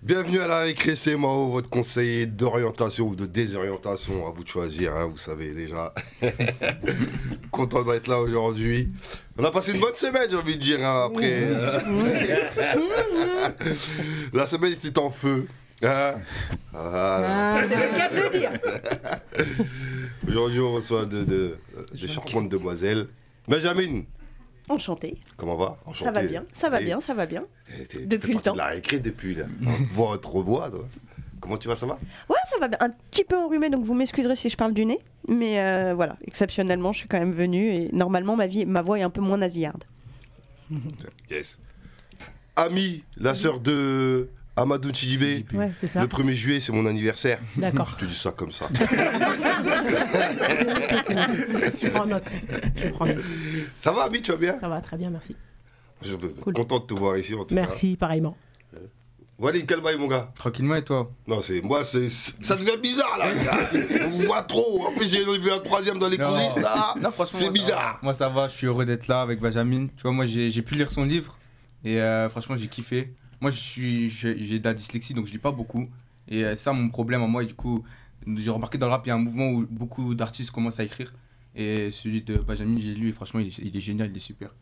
Bienvenue à la récré, c'est Mao, votre conseiller d'orientation ou de désorientation, à vous de choisir, hein, vous savez déjà. Content d'être là aujourd'hui. On a passé une bonne semaine, j'ai envie de dire, hein, après. La semaine était en feu. Hein, c'est le cas de le dire. Aujourd'hui, on reçoit des charmantes demoiselles. Benjamin. Enchanté. Comment va? Enchanté. Ça va bien, ça va bien, ça va bien. Depuis le temps. De la récré depuis là. Votre voix, toi. Comment tu vas, ça va? Ouais, ça va bien. Un petit peu enrhumé, donc vous m'excuserez si je parle du nez. Mais voilà, exceptionnellement, je suis quand même venue et normalement, ma voix est un peu moins nasillarde. Yes. Ami, la sœur de Amadou Tidibé. Ouais, c'est ça. Le 1er juillet, c'est mon anniversaire. D'accord. Je te dis ça comme ça. Je prends note. Ça va, Ami, tu vas bien? Ça va, très bien, merci. Je suis Cool. content de te voir ici, en tout cas. Merci, pareillement. Walid, quel bail, mon gars? Tranquillement, et toi? Non, ça devient bizarre, là. On vous voit trop. En plus, j'ai vu un troisième dans les coulisses, là. Non, franchement, C'est moi, bizarre. Moi, ça va, je suis heureux d'être là avec Benjamin. Tu vois, moi, j'ai pu lire son livre et franchement, j'ai kiffé. Moi, j'ai de la dyslexie, donc je lis pas beaucoup. Et c'est ça mon problème à moi. Et du coup, j'ai remarqué dans le rap, il y a un mouvement où beaucoup d'artistes commencent à écrire. Et celui de Benjamin, j'ai lu et franchement, il est génial, il est super.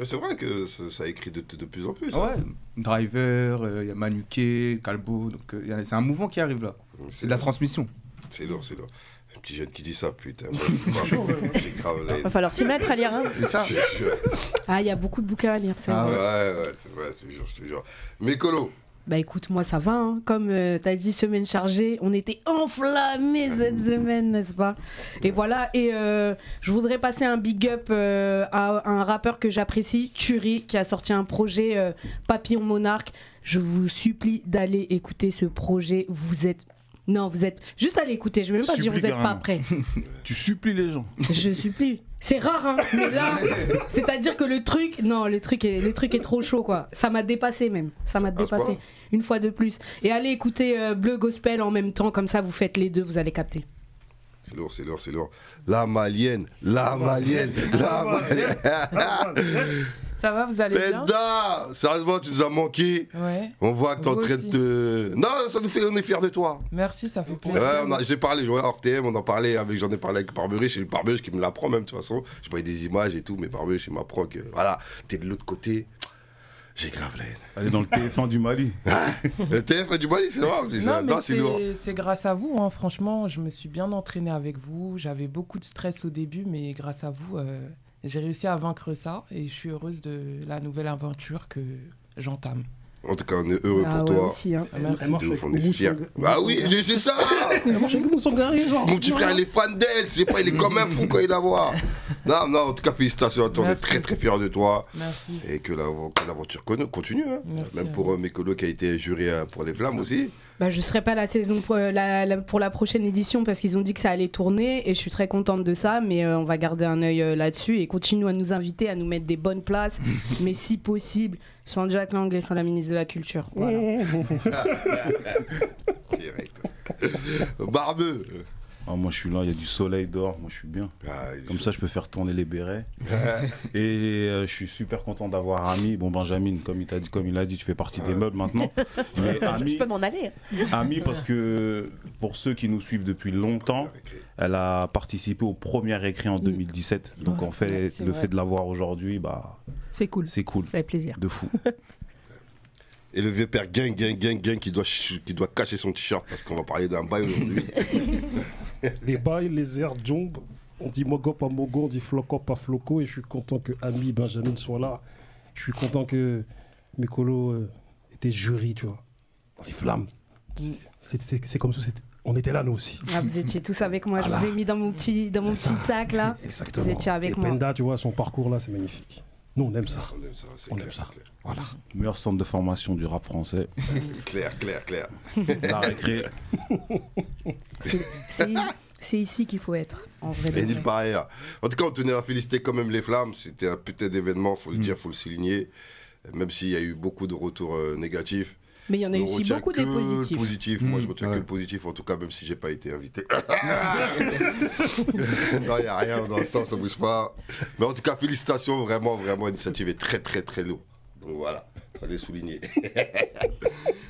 C'est vrai que ça écrit de plus en plus. Ouais, Hein. Driver, il y a Manuké, Calbo, donc c'est un mouvement qui arrive là. C'est de la transmission. C'est lourd, c'est lourd. Un petit jeune qui dit ça, putain. J'ai grave la haine. Va falloir s'y mettre à lire. Hein. C'est ça. Je te jure. Ah, il y a beaucoup de bouquins à lire, c'est Ah vrai. Ouais, c'est vrai, je te jure. Mécolo. Bah écoute, moi ça va, hein. Comme t'as dit, semaine chargée, on était enflammés cette semaine, n'est-ce pas? Et voilà, et je voudrais passer un big up à un rappeur que j'apprécie, Turi, qui a sorti un projet Papillon Monarque. Je vous supplie d'aller écouter ce projet, vous êtes... Juste allez écouter, je vais même pas dire vous n'êtes pas prêts. Tu supplies les gens. Je supplie. C'est rare, hein, mais là, c'est-à-dire que le truc est trop chaud, quoi. Ça m'a dépassé même. Ça m'a dépassé une fois de plus. Et allez écouter Bleu Gospel en même temps, comme ça vous faites les deux, vous allez capter. C'est lourd, c'est lourd, c'est lourd. La malienne. Ça va, vous allez bien? Penda, sérieusement, tu nous as manqué. Ouais. On voit que t'es en Vous train aussi. de te... Non, on est fiers de toi. Merci, ça fait plaisir. Ouais, j'ai parlé, hors TM, j'en ai parlé avec Barbery, c'est le Barbery qui me l'apprend même de toute façon. Je voyais des images et tout, mais Barbery, il m'apprend que voilà, t'es de l'autre côté. J'ai grave la haine. Elle est dans le TF1 du Mali. Le TF du Mali, c'est vrai. Non, C'est lourd. mais c'est grâce à vous, hein. Franchement, je me suis bien entraîné avec vous. J'avais beaucoup de stress au début, mais grâce à vous, j'ai réussi à vaincre ça et je suis heureuse de la nouvelle aventure que j'entame. En tout cas, on est heureux pour ouais, toi. aussi, hein. Merci. De ouf, on est fiers. Bah oui, c'est ça. Mon petit frère, il est fan d'elle. C'est pas, il est comme un fou quand il la voit. Non, en tout cas, félicitations à toi. On est Merci. très très fiers de toi. Merci. Et que l'aventure continue. Hein. Merci Même à pour vous. Mécolo qui a été juré pour les Flammes aussi. Bah, je serai pas la saison pour la prochaine édition parce qu'ils ont dit que ça allait tourner et je suis très contente de ça, mais on va garder un œil là-dessus et continuer à nous inviter, à nous mettre des bonnes places, mais si possible sans Jack Lang et sans la ministre de la Culture. Voilà. Direct. Barbeux. Ah, moi je suis là, il y a du soleil dehors, moi je suis bien. Comme ça je peux faire tourner les bérets. Et je suis super content d'avoir Ami. Bon, Benjamin, comme il a dit, tu fais partie des meubles maintenant. Mais Je Ami, peux m'en aller. Ami, parce que pour ceux qui nous suivent depuis longtemps, elle a participé au premier écrit en 2017. Donc en fait, c'est le vrai. fait de l'avoir aujourd'hui, bah, C'est cool. c'est cool. Ça fait plaisir. De fou. Et le vieux père gang qui doit cacher son t-shirt parce qu'on va parler d'un bail aujourd'hui. Les bails, les airs, Jomb, on dit Mogop à Mogo, on dit Flocop à Floco, et je suis content que Ami Benjamin soit là. Je suis content que Mécolo était jury, tu vois, dans les Flammes. C'est comme ça, on était là nous aussi. Ah, vous étiez tous avec moi, Voilà. je vous ai mis dans mon petit sac là. Exactement. Vous étiez avec et moi. Penda, tu vois, son parcours là, c'est magnifique. Nous, on aime ça. On aime ça, c'est On clair, aime ça. c'est clair. Voilà. Meilleur centre de formation du rap français. Clair. La récré. C'est ici qu'il faut être, en vrai. de Et vrai. nulle part ailleurs. En tout cas, on tenait à féliciter quand même les Flammes. C'était un putain d'événement, faut le dire, faut le souligner. Même s'il y a eu beaucoup de retours négatifs. Mais il y en a On aussi retient beaucoup que des le positifs. positif. Moi, je retiens que Ouais. le positif, en tout cas, même si j'ai pas été invité. Non, il n'y a rien dans le sens, ça bouge pas. Mais en tout cas, félicitations, vraiment, l'initiative est très, très, très lourde. Donc voilà. Fallait souligner.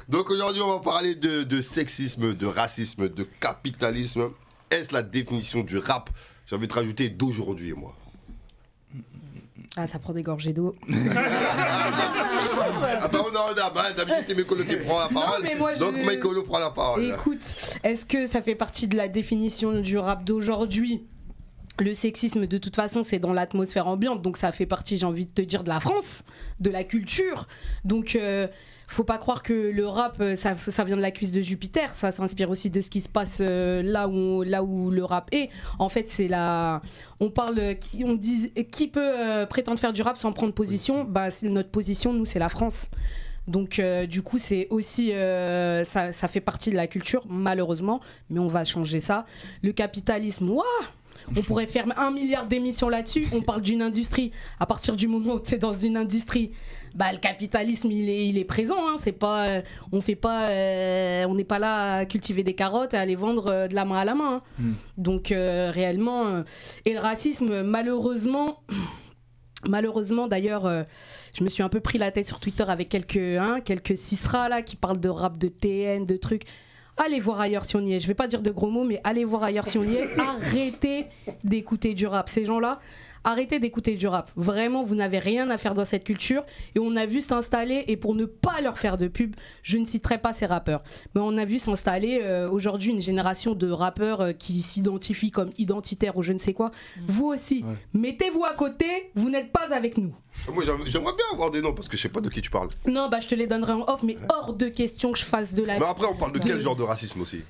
Donc aujourd'hui, on va parler de sexisme, de racisme, de capitalisme. Est-ce la définition du rap? J'ai envie de rajouter d'aujourd'hui, moi. Ah, ça prend des gorgées d'eau. Ah bah d'habitude c'est Mekolo qui prend la parole, mais moi, donc Mekolo prend la parole. Écoute, est-ce que ça fait partie de la définition du rap d'aujourd'hui? Le sexisme, de toute façon, c'est dans l'atmosphère ambiante, donc ça fait partie, j'ai envie de te dire, de la France, de la culture. Donc, faut pas croire que le rap, ça vient de la cuisse de Jupiter. Ça s'inspire aussi de ce qui se passe là où le rap est. En fait, c'est on dit qui peut prétendre faire du rap sans prendre position. Bah, notre position, nous, c'est la France. Donc du coup c'est aussi ça fait partie de la culture malheureusement, mais on va changer ça. Le capitalisme, waouh, on pourrait faire 1 milliard d'émissions là-dessus. On parle d'une industrie. À partir du moment où tu es dans une industrie, bah, le capitalisme il est présent, hein. C'est pas, on n'est pas là à cultiver des carottes et à les vendre de la main à la main, hein. Donc réellement et le racisme malheureusement d'ailleurs je me suis un peu pris la tête sur Twitter avec quelques cisras là qui parlent de rap, de TN, de trucs. Allez voir ailleurs si on y est. Je vais pas dire de gros mots, mais allez voir ailleurs si on y est. Arrêtez d'écouter du rap. Ces gens-là, arrêtez d'écouter du rap. Vraiment, vous n'avez rien à faire dans cette culture. Et on a vu s'installer, et pour ne pas leur faire de pub, je ne citerai pas ces rappeurs, mais on a vu s'installer aujourd'hui une génération de rappeurs qui s'identifient comme identitaires ou je ne sais quoi. Vous aussi, mettez-vous à côté, vous n'êtes pas avec nous. Moi j'aimerais bien avoir des noms parce que je sais pas de qui tu parles. Non, bah je te les donnerai en off, mais hors de question que je fasse de la... Mais après on parle de quel genre de racisme aussi?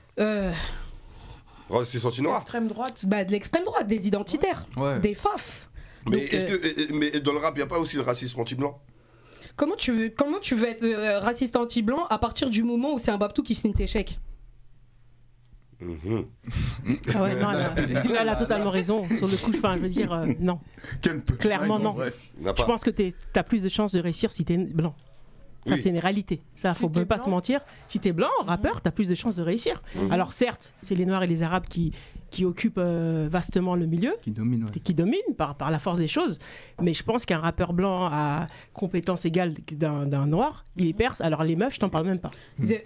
Racisme anti-noir? Extrême droite. Bah de l'extrême droite, des identitaires, des faf. Mais donc, mais dans le rap il n'y a pas aussi le racisme anti-blanc? Comment tu veux être raciste anti-blanc à partir du moment où c'est un Babtou qui signe tes chèques? Ah ouais, non, elle a totalement raison. Sur le coup, je veux dire, non. Clairement, non. Je pense que tu as plus de chances de réussir si tu es blanc. Ça, c'est une réalité. Ça, faut même pas se mentir. Si tu es blanc, rappeur, tu as plus de chances de réussir. Alors, certes, c'est les Noirs et les Arabes qui occupent vastement le milieu, qui dominent par la force des choses. Mais je pense qu'un rappeur blanc à compétence égale d'un Noir, il est perse. Alors, les meufs, je t'en parle même pas.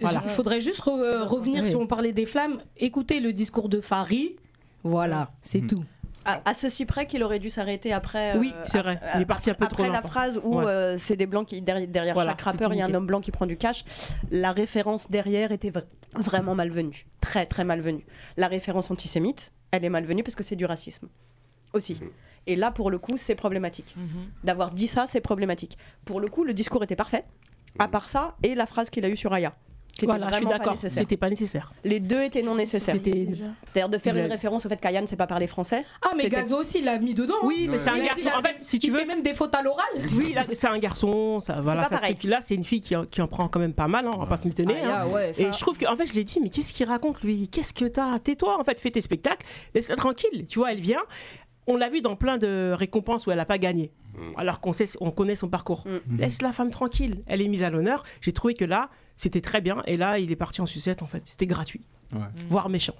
Voilà. Il faudrait juste revenir sur on parlait des flammes. Écoutez le discours de Fari. Voilà, c'est tout. À ceci près qu'il aurait dû s'arrêter après. Oui, c'est vrai. Il est parti un peu trop après longtemps. la phrase où c'est des blancs qui derrière voilà, chaque rappeur il y a un homme blanc qui prend du cash. La référence derrière était vraiment malvenue, très très malvenue. La référence antisémite, elle est malvenue parce que c'est du racisme aussi. Et là pour le coup c'est problématique. D'avoir dit ça c'est problématique. Pour le coup le discours était parfait. À part ça et la phrase qu'il a eue sur Aya. Voilà, je suis d'accord, c'était pas nécessaire. Les deux étaient non nécessaires. C'est-à-dire de faire une référence au fait qu'Aya ne sait pas parler français. Ah, mais Gazo aussi, il l'a mis dedans. Oui, mais c'est un garçon. En fait, si tu veux. Il fait même des fautes à l'oral. Oui, c'est un garçon. Ça, voilà, ça fait que là, c'est une fille qui en prend quand même pas mal, hein, on va pas se m'étonner. Et je trouve qu'en fait, je l'ai dit, mais qu'est-ce qu'il raconte lui? Qu'est-ce que t'as? Tais-toi, en fait, fais tes spectacles, laisse-la tranquille. Tu vois, elle vient. On l'a vu dans plein de récompenses où elle n'a pas gagné, alors on connaît son parcours. Laisse la femme tranquille, elle est mise à l'honneur. J'ai trouvé que là, c'était très bien. Et là, il est parti en sucette, en fait. C'était gratuit, voire méchant.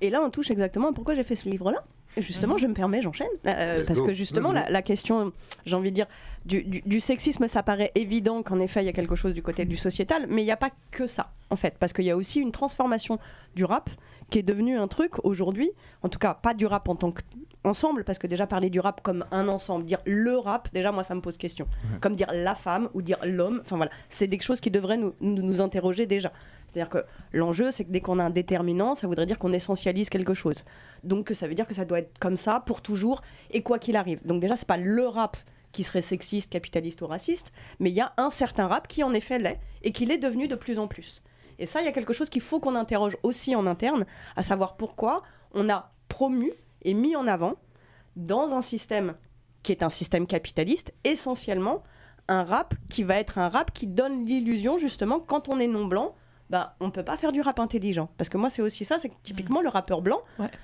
Et là, on touche exactement à pourquoi j'ai fait ce livre-là. Et justement, je me permets, j'enchaîne. Parce que justement, la question, j'ai envie de dire, du sexisme, ça paraît évident qu'en effet, il y a quelque chose du côté du sociétal. Mais il n'y a pas que ça, en fait. Parce qu'il y a aussi une transformation du rap qui est devenu un truc aujourd'hui, en tout cas pas du rap en tant qu'ensemble, parce que déjà parler du rap comme un ensemble, dire le rap, déjà moi ça me pose question. Comme dire la femme ou dire l'homme, enfin voilà, c'est des choses qui devraient nous interroger déjà. C'est-à-dire que l'enjeu c'est que dès qu'on a un déterminant, ça voudrait dire qu'on essentialise quelque chose. Donc ça veut dire que ça doit être comme ça pour toujours et quoi qu'il arrive. Donc déjà c'est pas le rap qui serait sexiste, capitaliste ou raciste, mais il y a un certain rap qui en effet l'est et qui l'est devenu de plus en plus. Et ça, il y a quelque chose qu'il faut qu'on interroge aussi en interne, à savoir pourquoi on a promu et mis en avant, dans un système qui est un système capitaliste, essentiellement un rap qui va être un rap qui donne l'illusion, justement, quand on est non-blanc, bah, on ne peut pas faire du rap intelligent. Parce que moi, c'est aussi ça, c'est que typiquement, le rappeur blanc,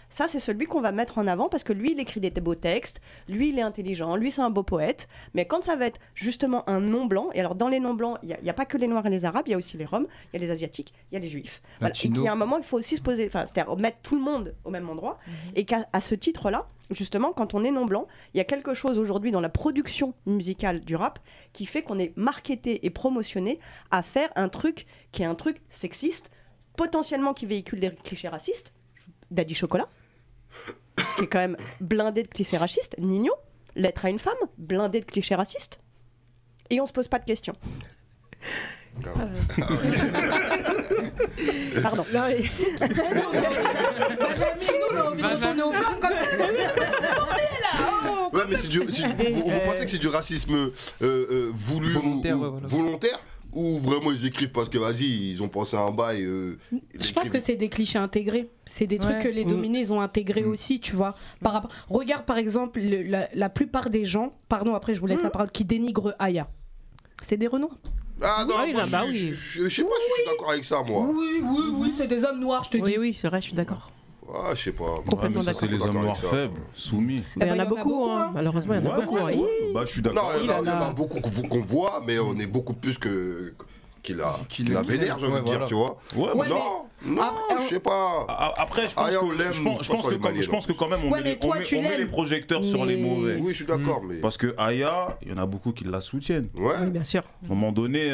ça, c'est celui qu'on va mettre en avant parce que lui, il écrit des beaux textes, lui, il est intelligent, lui, c'est un beau poète. Mais quand ça va être justement un non-blanc, et alors dans les non-blancs, il n'y a pas que les Noirs et les Arabes, il y a aussi les Roms, il y a les Asiatiques, il y a les Juifs. Voilà. Et qu'il y a un moment, il faut aussi se poser, c'est-à-dire mettre tout le monde au même endroit. Et qu'à ce titre-là, justement, quand on est non-blanc, il y a quelque chose aujourd'hui dans la production musicale du rap qui fait qu'on est marketé et promotionné à faire un truc qui est un truc sexiste, potentiellement qui véhicule des clichés racistes. Daddy Chocolat, qui est quand même blindé de clichés racistes. Nino, Lettre à une femme, blindé de clichés racistes. Et on se pose pas de questions. Pardon. Non, mais... on a envie de retourner aux femmes comme ça. Ouais, mais vous pensez que c'est du racisme voulu, volontaire ou vraiment ils écrivent parce que vas-y, ils ont pensé à un bail. Je pense que c'est des clichés intégrés. C'est des trucs que les dominés ils ont intégrés aussi, tu vois. Regarde par exemple la plupart des gens, pardon après je vous laisse la parole, qui dénigrent Aya. C'est des Renois. Ah non, moi, je sais pas si je suis d'accord avec ça, moi. Oui, c'est des hommes noirs, je te dis. Oui, c'est vrai, je suis d'accord. Ah, je sais pas. Complètement d'accord. C'est les hommes noirs faibles, soumis. Il y en a beaucoup, hein. Malheureusement, il y en a beaucoup. Bah, je suis d'accord. Non, il y en a beaucoup qu'on voit, mais on est beaucoup plus qu'il la vénère, j'ai envie de dire, tu vois. Ouais, non, je sais pas. Après, je pense que quand même, on met les projecteurs sur les mauvais. Oui, je suis d'accord. Parce que Aya, il y en a beaucoup qui la soutiennent. Oui, bien sûr. À un moment donné,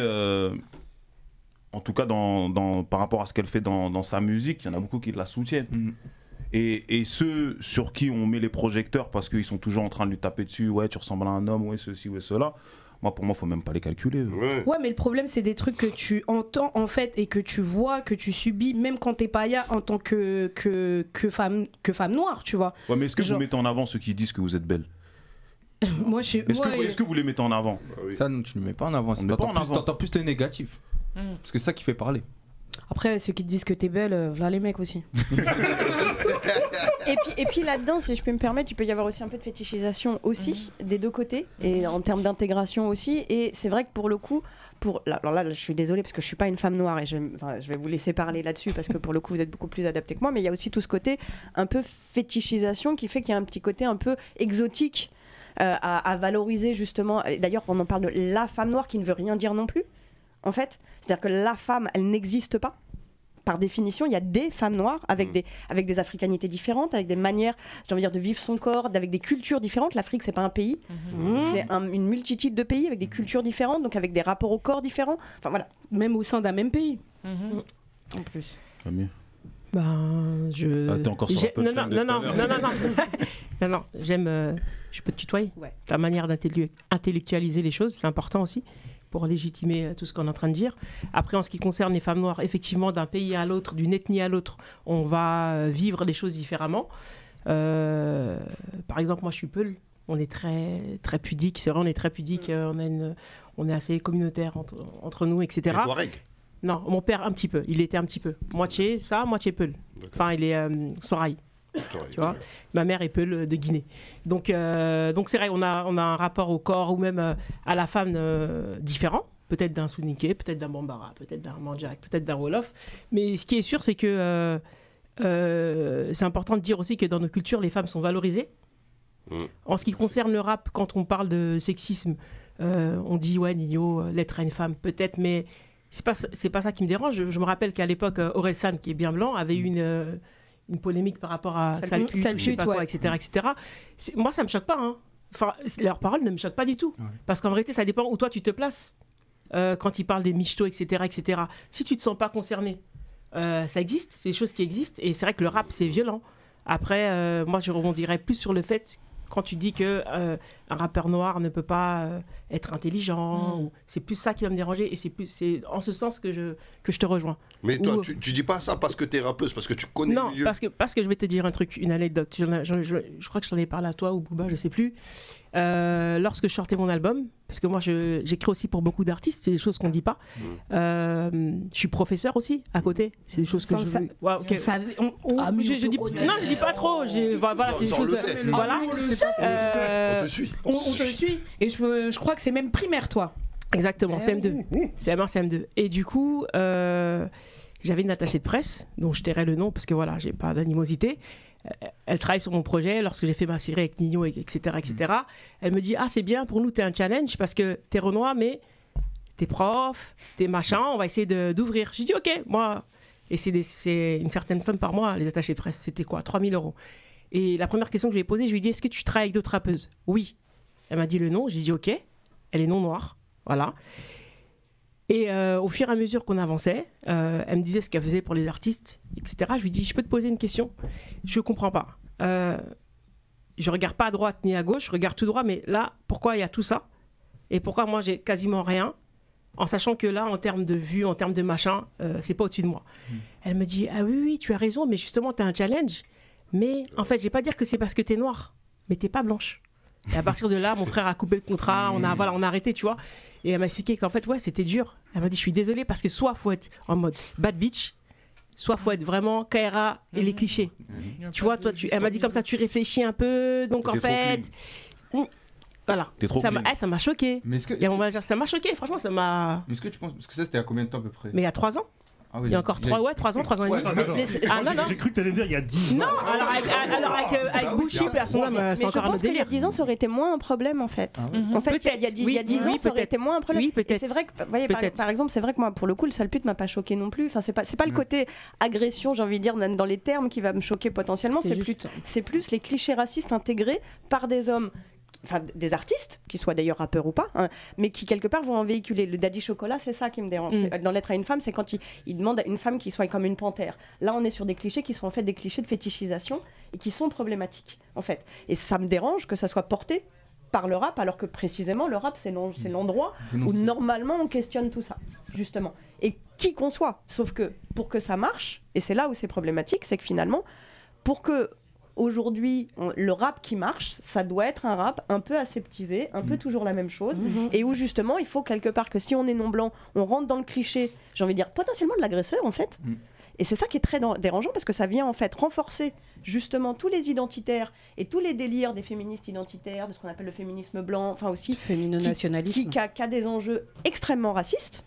en tout cas par rapport à ce qu'elle fait dans sa musique, il y en a beaucoup qui la soutiennent. Et ceux sur qui on met les projecteurs parce qu'ils sont toujours en train de lui taper dessus, ouais, tu ressembles à un homme, ouais, ceci, ouais, cela. Pour moi, faut même pas les calculer. Ouais, mais le problème, c'est des trucs que tu entends en fait et que tu vois, que tu subis, même quand t'es pas Aya en tant que femme noire, tu vois. Ouais, mais est-ce que vous mettez en avant ceux qui disent que vous êtes belle? Moi, est-ce que vous les mettez en avant? Ça, non, tu ne le mets pas en avant. T'entends plus les négatifs. Parce que c'est ça qui fait parler. Après, ceux qui te disent que t'es belle, voilà les mecs aussi. et puis là-dedans, si je peux me permettre, il peut y avoir aussi un peu de fétichisation aussi, des deux côtés, et en termes d'intégration aussi. Et c'est vrai que pour le coup, alors là, je suis désolée parce que je suis pas une femme noire et je vais vous laisser parler là-dessus parce que pour le coup, vous êtes beaucoup plus adapté que moi. Mais il y a aussi tout ce côté un peu fétichisation qui fait qu'il y a un petit côté un peu exotique à valoriser justement. D'ailleurs, on en parle de la femme noire qui ne veut rien dire non plus. En fait, c'est-à-dire que la femme, elle n'existe pas. Par définition, il y a des femmes noires avec des africanités différentes, avec des manières, j'ai envie de dire, de vivre son corps, avec des cultures différentes. L'Afrique, c'est pas un pays, c'est une multitude de pays avec des cultures différentes, donc avec des rapports au corps différents. Enfin voilà. Même au sein d'un même pays. En plus. Camille. T'es encore sur non, j'aime. Je peux te tutoyer. Ouais. Ta manière d'intellectualiser les choses, c'est important aussi, pour légitimer tout ce qu'on est en train de dire. Après, en ce qui concerne les femmes noires, effectivement, d'un pays à l'autre, d'une ethnie à l'autre, on va vivre les choses différemment. Par exemple, moi, je suis Peul. On est très, très pudique. C'est vrai, on est très pudique. On est assez communautaire entre nous, etc. Et Touareg ? Non, mon père, un petit peu. Il était un petit peu. Moitié ça, moitié Peul. Enfin, il est Soraï. Tu vois, ma mère est Peul de Guinée. Donc c'est vrai, on a un rapport au corps ou même à la femme différent, peut-être d'un Soninké, peut-être d'un Bambara, peut-être d'un Mandjak, peut-être d'un Wolof. Mais ce qui est sûr, c'est que c'est important de dire aussi que dans nos cultures, les femmes sont valorisées. En ce qui concerne le rap, quand on parle de sexisme, on dit ouais, Nino, l'être à une femme, peut-être, mais c'est pas ça qui me dérange. Je me rappelle qu'à l'époque, Orelsan, qui est bien blanc, avait eu une polémique par rapport à Salput, je sais pas quoi, etc. Moi, ça me choque pas. Hein. Enfin, leurs paroles ne me choquent pas du tout. Ouais. Parce qu'en vérité, ça dépend où toi tu te places. Quand ils parlent des michtos, etc. Si tu te sens pas concerné, ça existe, c'est des choses qui existent. Et c'est vrai que le rap, c'est violent. Après, moi, je rebondirais plus sur le fait quand tu dis que un rappeur noir ne peut pas être intelligent, c'est plus ça qui va me déranger, et c'est en ce sens que je te rejoins. Mais toi, tu dis pas ça parce que t'es rappeuse, parce que tu connais le milieu. Non, parce que je vais te dire un truc, une anecdote. Je crois que je t'en ai parlé à toi ou Booba, je sais plus. Lorsque je sortais mon album, parce que moi j'écris aussi pour beaucoup d'artistes, c'est des choses qu'on dit pas. Je suis professeur aussi à côté, c'est des choses que je dis pas trop. Voilà, c'est des choses. Voilà. On te suit. On te suit. Et je crois que c'est même primaire, toi. Exactement, CM2. CM1, CM2. Et du coup, j'avais une attachée de presse, dont je tairai le nom, parce que voilà, j'ai pas d'animosité. Elle travaille sur mon projet lorsque j'ai fait ma série avec Nino, etc. Elle me dit, ah, c'est bien, pour nous, t'es un challenge, parce que t'es Renoir, mais t'es prof, t'es machin, on va essayer d'ouvrir. J'ai dit, ok, moi. Et c'est une certaine somme par mois, les attachés de presse. C'était quoi, 3 000 €. Et la première question que je lui ai posée, je lui ai dit, est-ce que tu travailles avec d'autres rappeuses? Oui. Elle m'a dit le nom. J'ai dit ok. Elle est non noire. Voilà. Et au fur et à mesure qu'on avançait, elle me disait ce qu'elle faisait pour les artistes, etc. Je lui dis, je peux te poser une question? Je ne comprends pas. Je ne regarde pas à droite ni à gauche, je regarde tout droit, mais là, pourquoi il y a tout ça? Et pourquoi moi, j'ai quasiment rien, en sachant que là, en termes de vues, en termes de machin, c'est pas au-dessus de moi. Elle me dit, ah oui, tu as raison, mais justement, tu as un challenge. Mais en fait, je ne vais pas dire que c'est parce que tu es noire, mais tu n'es pas blanche. Et à partir de là, mon frère a coupé le contrat, on a arrêté, tu vois. Et elle m'a expliqué qu'en fait, ouais, c'était dur. Elle m'a dit, je suis désolée parce que soit faut être en mode bad bitch, soit faut être vraiment KRA et les clichés. Tu vois, toi, elle m'a dit comme ça, tu réfléchis un peu, donc en fait... Voilà. Ça m'a choqué. Ça m'a choqué, franchement, ça m'a... Mais est-ce que tu penses... Parce que ça, c'était à combien de temps à peu près? Mais il y a 3 ans. Ah oui, il y a encore 3 ans et demi. J'ai cru que tu allais me dire il y a 10 ans. Non, alors avec Bouchy, personne, c'est encore un autre délire. Il y a 10 ans, ça aurait été moins un problème en fait. En fait, il y a 10 ans, ça aurait été moins un problème. Oui, peut-être. C'est vrai que, voyez, par exemple, c'est vrai que moi, pour le coup, le sale pute m'a pas choqué non plus. Enfin, c'est pas le côté agression, j'ai envie de dire, dans les termes, qui va me choquer potentiellement. C'est plus les clichés racistes intégrés par des hommes. Enfin, des artistes, qui soient d'ailleurs rappeurs ou pas, hein, mais qui quelque part vont en véhiculer. Le daddy chocolat, c'est ça qui me dérange. Dans Lettre à une femme, c'est quand il demande à une femme qui soit comme une panthère. Là, on est sur des clichés qui sont en fait des clichés de fétichisation et qui sont problématiques, en fait. Et ça me dérange que ça soit porté par le rap, alors que précisément, le rap, c'est l'endroit où normalement on questionne tout ça, justement. Et qui qu'on soit. Sauf que pour que ça marche, et c'est là où c'est problématique, c'est que finalement, pour que aujourd'hui, le rap qui marche, ça doit être un rap un peu aseptisé, un peu toujours la même chose, et où justement, il faut quelque part que si on est non-blanc, on rentre dans le cliché, j'ai envie de dire, potentiellement de l'agresseur, en fait. Et c'est ça qui est très dérangeant, parce que ça vient en fait renforcer justement tous les identitaires et tous les délires des féministes identitaires, de ce qu'on appelle le féminisme blanc, enfin aussi... Fémino-nationalisme. Qui a des enjeux extrêmement racistes.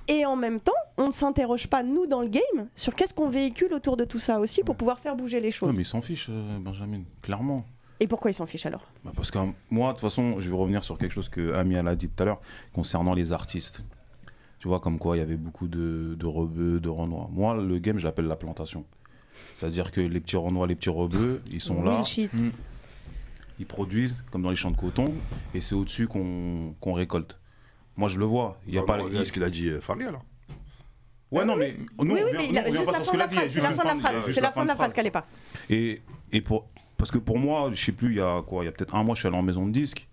Et en même temps, on ne s'interroge pas, nous, dans le game, sur qu'est-ce qu'on véhicule autour de tout ça aussi pour pouvoir faire bouger les choses. Non, mais ils s'en fichent, Benjamin, clairement. Et pourquoi ils s'en fichent alors? Parce que moi, de toute façon, je vais revenir sur quelque chose que Ami a dit tout à l'heure, concernant les artistes. Tu vois, comme quoi il y avait beaucoup de rebeux, de renois. Moi, le game, je l'appelle la plantation. C'est-à-dire que les petits renois, les petits rebeux, ils sont là. Ils produisent, comme dans les champs de coton, et c'est au-dessus qu'on récolte. Moi, je le vois. Il y a pas. Regarde ce qu'il a dit, Faria, là. Ouais, non, mais nous, c'est la fin de la phrase qu'elle n'est pas. Parce que pour moi, je sais plus, il y a peut-être un mois, je suis allé en maison de disque.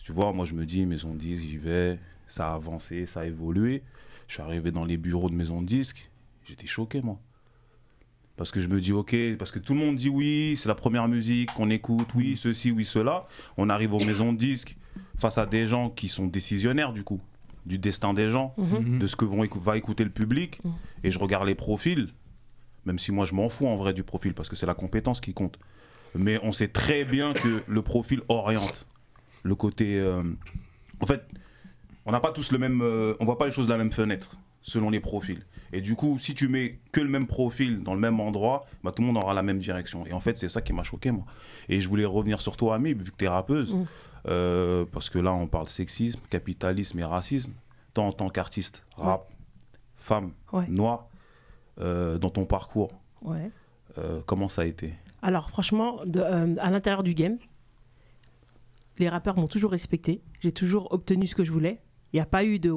Tu vois, moi, je me dis, maison de disque, j'y vais. Ça a avancé, ça a évolué. Je suis arrivé dans les bureaux de maison de disque. J'étais choqué, moi. Parce que je me dis, ok, parce que tout le monde dit oui, c'est la première musique qu'on écoute, oui, ceci, oui, cela. On arrive aux maisons de disques face à des gens qui sont décisionnaires, du coup, du destin des gens, de ce que va écouter le public. Et je regarde les profils, même si moi je m'en fous en vrai du profil, parce que c'est la compétence qui compte. Mais on sait très bien que le profil oriente. Le côté... En fait, on n'a pas tous le même... on voit pas les choses de la même fenêtre, selon les profils. Et du coup, si tu mets que le même profil dans le même endroit, bah, tout le monde aura la même direction. Et en fait, c'est ça qui m'a choqué, moi. Et je voulais revenir sur toi, Ami, vu que tu es rappeuse. Parce que là, on parle sexisme, capitalisme et racisme. Toi, en tant qu'artiste, rap, femme, noire, dans ton parcours, comment ça a été? Alors, franchement, à l'intérieur du game, les rappeurs m'ont toujours respecté. J'ai toujours obtenu ce que je voulais. Il n'y a pas eu de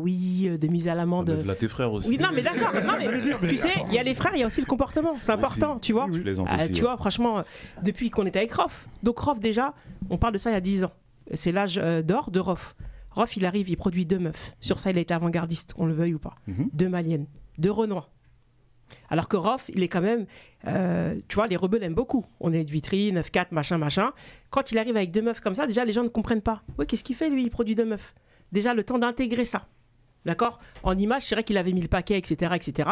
mise à l'amende. Là, tes frères aussi. Oui, non, mais d'accord. Tu sais, il y a les frères, il y a aussi le comportement. C'est important, tu vois. Tu vois, franchement, depuis qu'on était avec Rof. Donc, Rof, déjà, on parle de ça il y a 10 ans. C'est l'âge d'or de Rof. Rof, il arrive, il produit 2 meufs. Sur ça, il a été avant-gardiste, qu'on le veuille ou pas. 2 maliennes, 2 renois. Alors que Rof, il est quand même. Tu vois, les rebeux l'aiment beaucoup. On est de vitrine, 9-4, machin. Quand il arrive avec 2 meufs comme ça, déjà, les gens ne comprennent pas. Ouais, qu'est-ce qu'il fait, lui? Il produit 2 meufs. Déjà, le temps d'intégrer ça. D'accord? En image, c'est vrai qu'il avait mis le paquet, etc.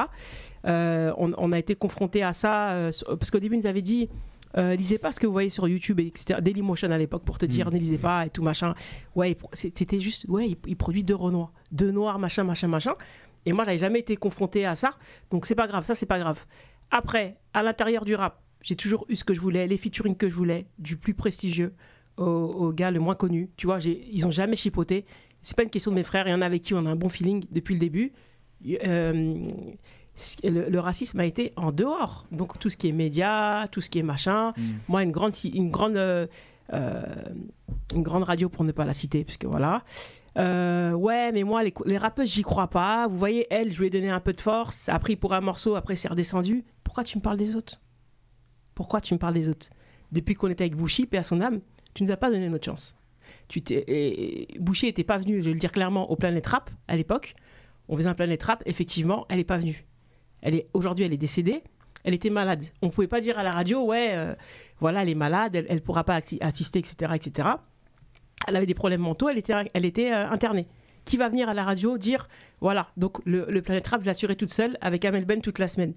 On a été confrontés à ça, parce qu'au début, ils nous avaient dit lisez pas ce que vous voyez sur YouTube, etc. Dailymotion à l'époque, pour te dire, ne lisez pas et tout, machin. Ouais, c'était juste, il produit 2 renois. 2 noirs, machin. Et moi, j'avais jamais été confronté à ça. Donc, c'est pas grave, ça, c'est pas grave. Après, à l'intérieur du rap, j'ai toujours eu ce que je voulais, les featuring que je voulais, du plus prestigieux au gars le moins connu. Tu vois, ils ont jamais chipoté. C'est pas une question de mes frères, il y en a avec qui on a un bon feeling depuis le début. le racisme a été en dehors. Donc tout ce qui est médias, tout ce qui est machin. Moi, une grande radio pour ne pas la citer, puisque voilà. Ouais, mais moi, les rappeuses, j'y crois pas. Vous voyez, elle, je lui ai donné un peu de force. Après, pour un morceau, après, c'est redescendu. Pourquoi tu me parles des autres? Pourquoi tu me parles des autres? Depuis qu'on était avec Bouchy, paix à son âme, tu nous as pas donné notre chance. Bouchy n'était pas venu, je vais le dire clairement, au Planet Rap à l'époque. On faisait un Planet Rap, effectivement, elle n'est pas venue. Aujourd'hui, elle est décédée. Elle était malade. On ne pouvait pas dire à la radio, ouais, voilà, elle est malade, elle ne pourra pas assister, etc., etc. Elle avait des problèmes mentaux, elle était internée. Qui va venir à la radio dire, voilà, donc le Planet Rap, je l'assurais toute seule avec Amel Ben toute la semaine.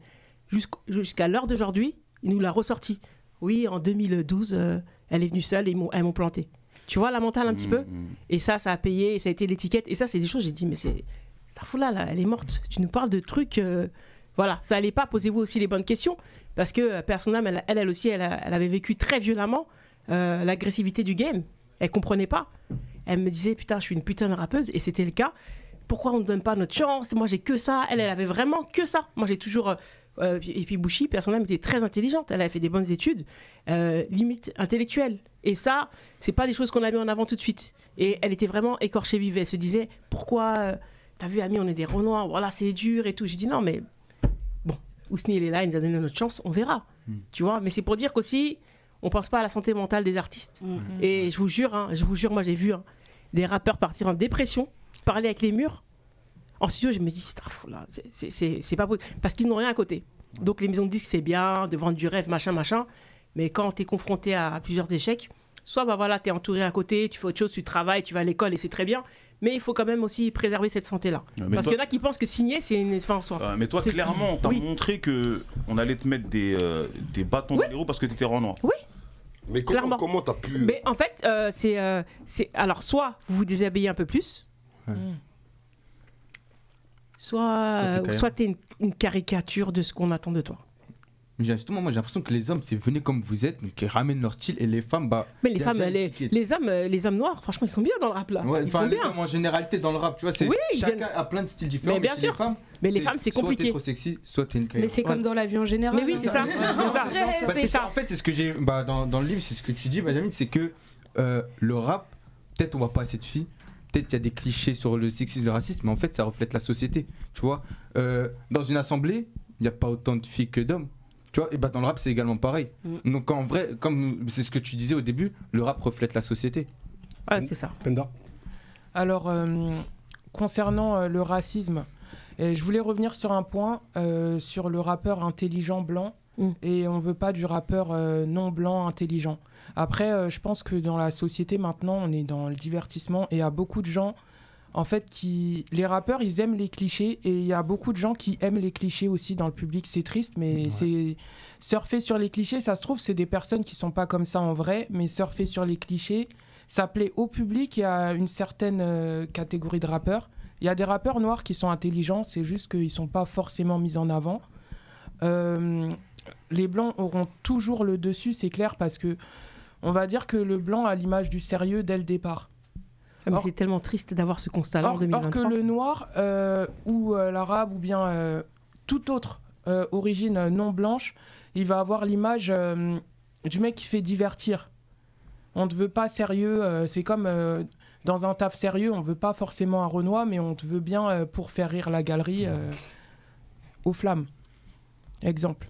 Jusqu'à l'heure d'aujourd'hui, il nous l'a ressorti. Oui, en 2012, elle est venue seule et elles m'ont planté. Tu vois la mentale un petit peu? Et ça a payé, et ça a été l'étiquette. Et ça, c'est des choses, j'ai dit, mais c'est... Tafoula, là, elle est morte. Tu nous parles de trucs... Voilà, ça allait pas. Posez-vous aussi les bonnes questions. Parce que personnellement, elle aussi, elle avait vécu très violemment l'agressivité du game. Elle comprenait pas. Elle me disait, putain, je suis une putain de rappeuse. Et c'était le cas. Pourquoi on ne donne pas notre chance? Moi, j'ai que ça. Elle avait vraiment que ça. Moi, j'ai toujours... et puis Bouchy, personnellement, était très intelligente. Elle avait fait des bonnes études, limite intellectuelles. Et ça, c'est pas des choses qu'on a mis en avant tout de suite. Et elle était vraiment écorchée vive. Elle se disait, pourquoi... T'as vu, Ami, on est des Renois. Voilà, c'est dur et tout. J'ai dit, non, mais... Ousni, il est là, il nous a donné notre chance, on verra. Tu vois, mais c'est pour dire qu'aussi, on pense pas à la santé mentale des artistes. Et je vous jure, moi j'ai vu des rappeurs partir en dépression, parler avec les murs. En studio, je me dis, c'est pas possible. Parce qu'ils n'ont rien à côté. Donc les maisons de disques, c'est bien, de vendre du rêve, machin. Mais quand tu es confronté à plusieurs échecs, soit voilà, tu es entouré à côté, tu fais autre chose, tu travailles, tu vas à l'école et c'est très bien. Mais il faut quand même aussi préserver cette santé-là. Parce qu'il y en a qui pensent que signer, c'est une fin en soi. Mais toi, clairement, t'as montré qu'on allait te mettre des bâtons dans les roues parce que t'étais Renoir. Oui. Mais comment t'as pu... Mais en fait, alors, soit vous vous déshabillez un peu plus, soit t'es une caricature de ce qu'on attend de toi. Justement, moi j'ai l'impression que les hommes, c'est venez comme vous êtes, donc ils ramènent leur style, et les femmes, bah. Mais les femmes, les hommes noirs, franchement, ils sont bien dans le rap là. Ouais, ils sont bien. Les hommes en généralité dans le rap, tu vois, chacun a plein de styles différents. Mais bien sûr. Les femmes, c'est compliqué. Soit t'es trop sexy, soit t'es une carrière. Mais c'est comme dans la vie en général. Mais oui, c'est ça. C'est ça. En fait, c'est ce que j'ai. Dans le livre, c'est ce que tu dis, Benjamin, c'est que le rap, peut-être on voit pas assez de filles. Peut-être qu'il y a des clichés sur le sexisme, le racisme, mais en fait, ça reflète la société. Tu vois, dans une assemblée, il n'y a pas autant de filles que d'hommes. Tu vois, et bah dans le rap, c'est également pareil. Donc en vrai, comme c'est ce que tu disais au début, le rap reflète la société. Ouais, c'est ça. Penda. Alors, concernant le racisme, je voulais revenir sur un point, sur le rappeur intelligent blanc. Et on veut pas du rappeur non blanc intelligent. Après, je pense que dans la société maintenant, on est dans le divertissement et il y a beaucoup de gens, en fait, les rappeurs, ils aiment les clichés et il y a beaucoup de gens qui aiment les clichés aussi dans le public. C'est triste, mais c'est surfer sur les clichés. Ça se trouve, c'est des personnes qui sont pas comme ça en vrai, mais surfer sur les clichés, ça plaît au public et à une certaine catégorie de rappeurs. Il y a des rappeurs noirs qui sont intelligents, c'est juste qu'ils sont pas forcément mis en avant. Les blancs auront toujours le dessus, c'est clair, parce que on va dire que le blanc a l'image du sérieux dès le départ. Mais c'est tellement triste d'avoir ce constat-là en 2023. Or que le noir ou l'arabe ou bien toute autre origine non blanche, il va avoir l'image du mec qui fait divertir. On ne te veut pas sérieux, c'est comme dans un taf sérieux, on ne veut pas forcément un Renoir, mais on te veut bien pour faire rire la galerie aux flammes. Exemple.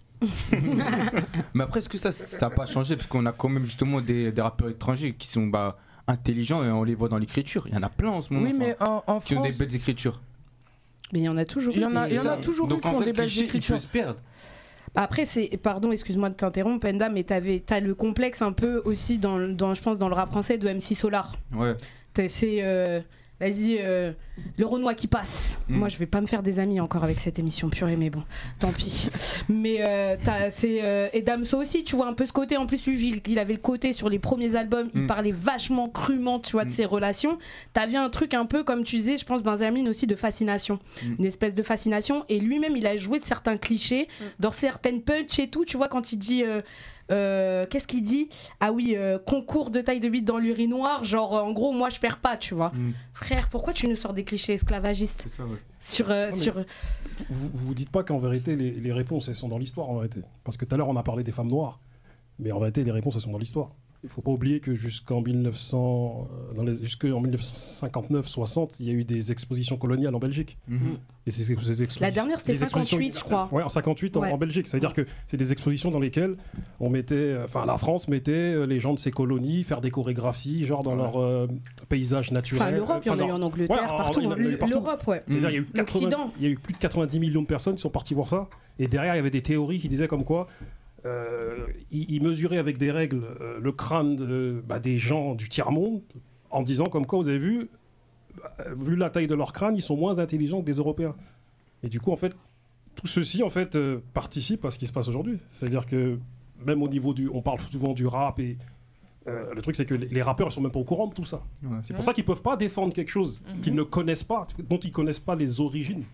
Mais après, est-ce que ça n'a pas changé? Parce qu'on a quand même justement des rappeurs étrangers qui sont intelligents et on les voit dans l'écriture. Il y en a plein en ce moment. Oui, mais en qui France, ont des belles écritures. Mais il y en a toujours. Il y en a toujours eu qui ont des belles écritures. Il peut se perdre. Après, pardon, excuse-moi de t'interrompre, Penda, mais t'as le complexe un peu aussi je pense, dans le rap français de MC Solar. Ouais. C'est vas-y, le Renoir qui passe. Moi, je vais pas me faire des amis encore avec cette émission purée, mais bon, tant pis. Mais et Damso aussi, tu vois un peu ce côté. En plus, lui, il avait le côté sur les premiers albums, il parlait vachement crûment, tu vois, de ses relations. T'avais un truc un peu, comme tu disais, je pense, Benjamin aussi, de fascination. Une espèce de fascination. Et lui-même, il a joué de certains clichés, dans certaines punch et tout, tu vois, quand il dit qu'est-ce qu'il dit? Ah oui, concours de taille de bite dans l'urinoir, genre en gros moi je perds pas, tu vois. Frère, pourquoi tu nous sors des clichés esclavagistes? C'est ça, ouais. Vous dites pas qu'en vérité les réponses elles sont dans l'histoire en vérité, parce que tout à l'heure on a parlé des femmes noires, mais en vérité les réponses elles sont dans l'histoire. Il faut pas oublier que jusqu'en 1959-60, il y a eu des expositions coloniales en Belgique. Et la dernière c'était 58 je crois. Ouais, en 58 en Belgique. C'est-à-dire que c'est des expositions dans lesquelles on mettait, la France mettait les gens de ses colonies faire des chorégraphies, genre dans leur paysage naturel. Enfin l'Europe, il y en a eu en Angleterre, partout. L'Europe, ouais. C'est-à-dire il y a eu plus de 90 millions de personnes qui sont parties voir ça. Et derrière il y avait des théories qui disaient comme quoi ils mesuraient avec des règles le crâne des gens du tiers-monde en disant comme quoi, vous avez vu la taille de leur crâne, ils sont moins intelligents que des Européens. Et du coup, en fait, tout ceci en fait, participe à ce qui se passe aujourd'hui. C'est-à-dire que même au niveau on parle souvent du rap et le truc c'est que les rappeurs ils sont même pas au courant de tout ça. C'est pour ça qu'ils peuvent pas défendre quelque chose qu'ils ne connaissent pas, dont ils connaissent pas les origines.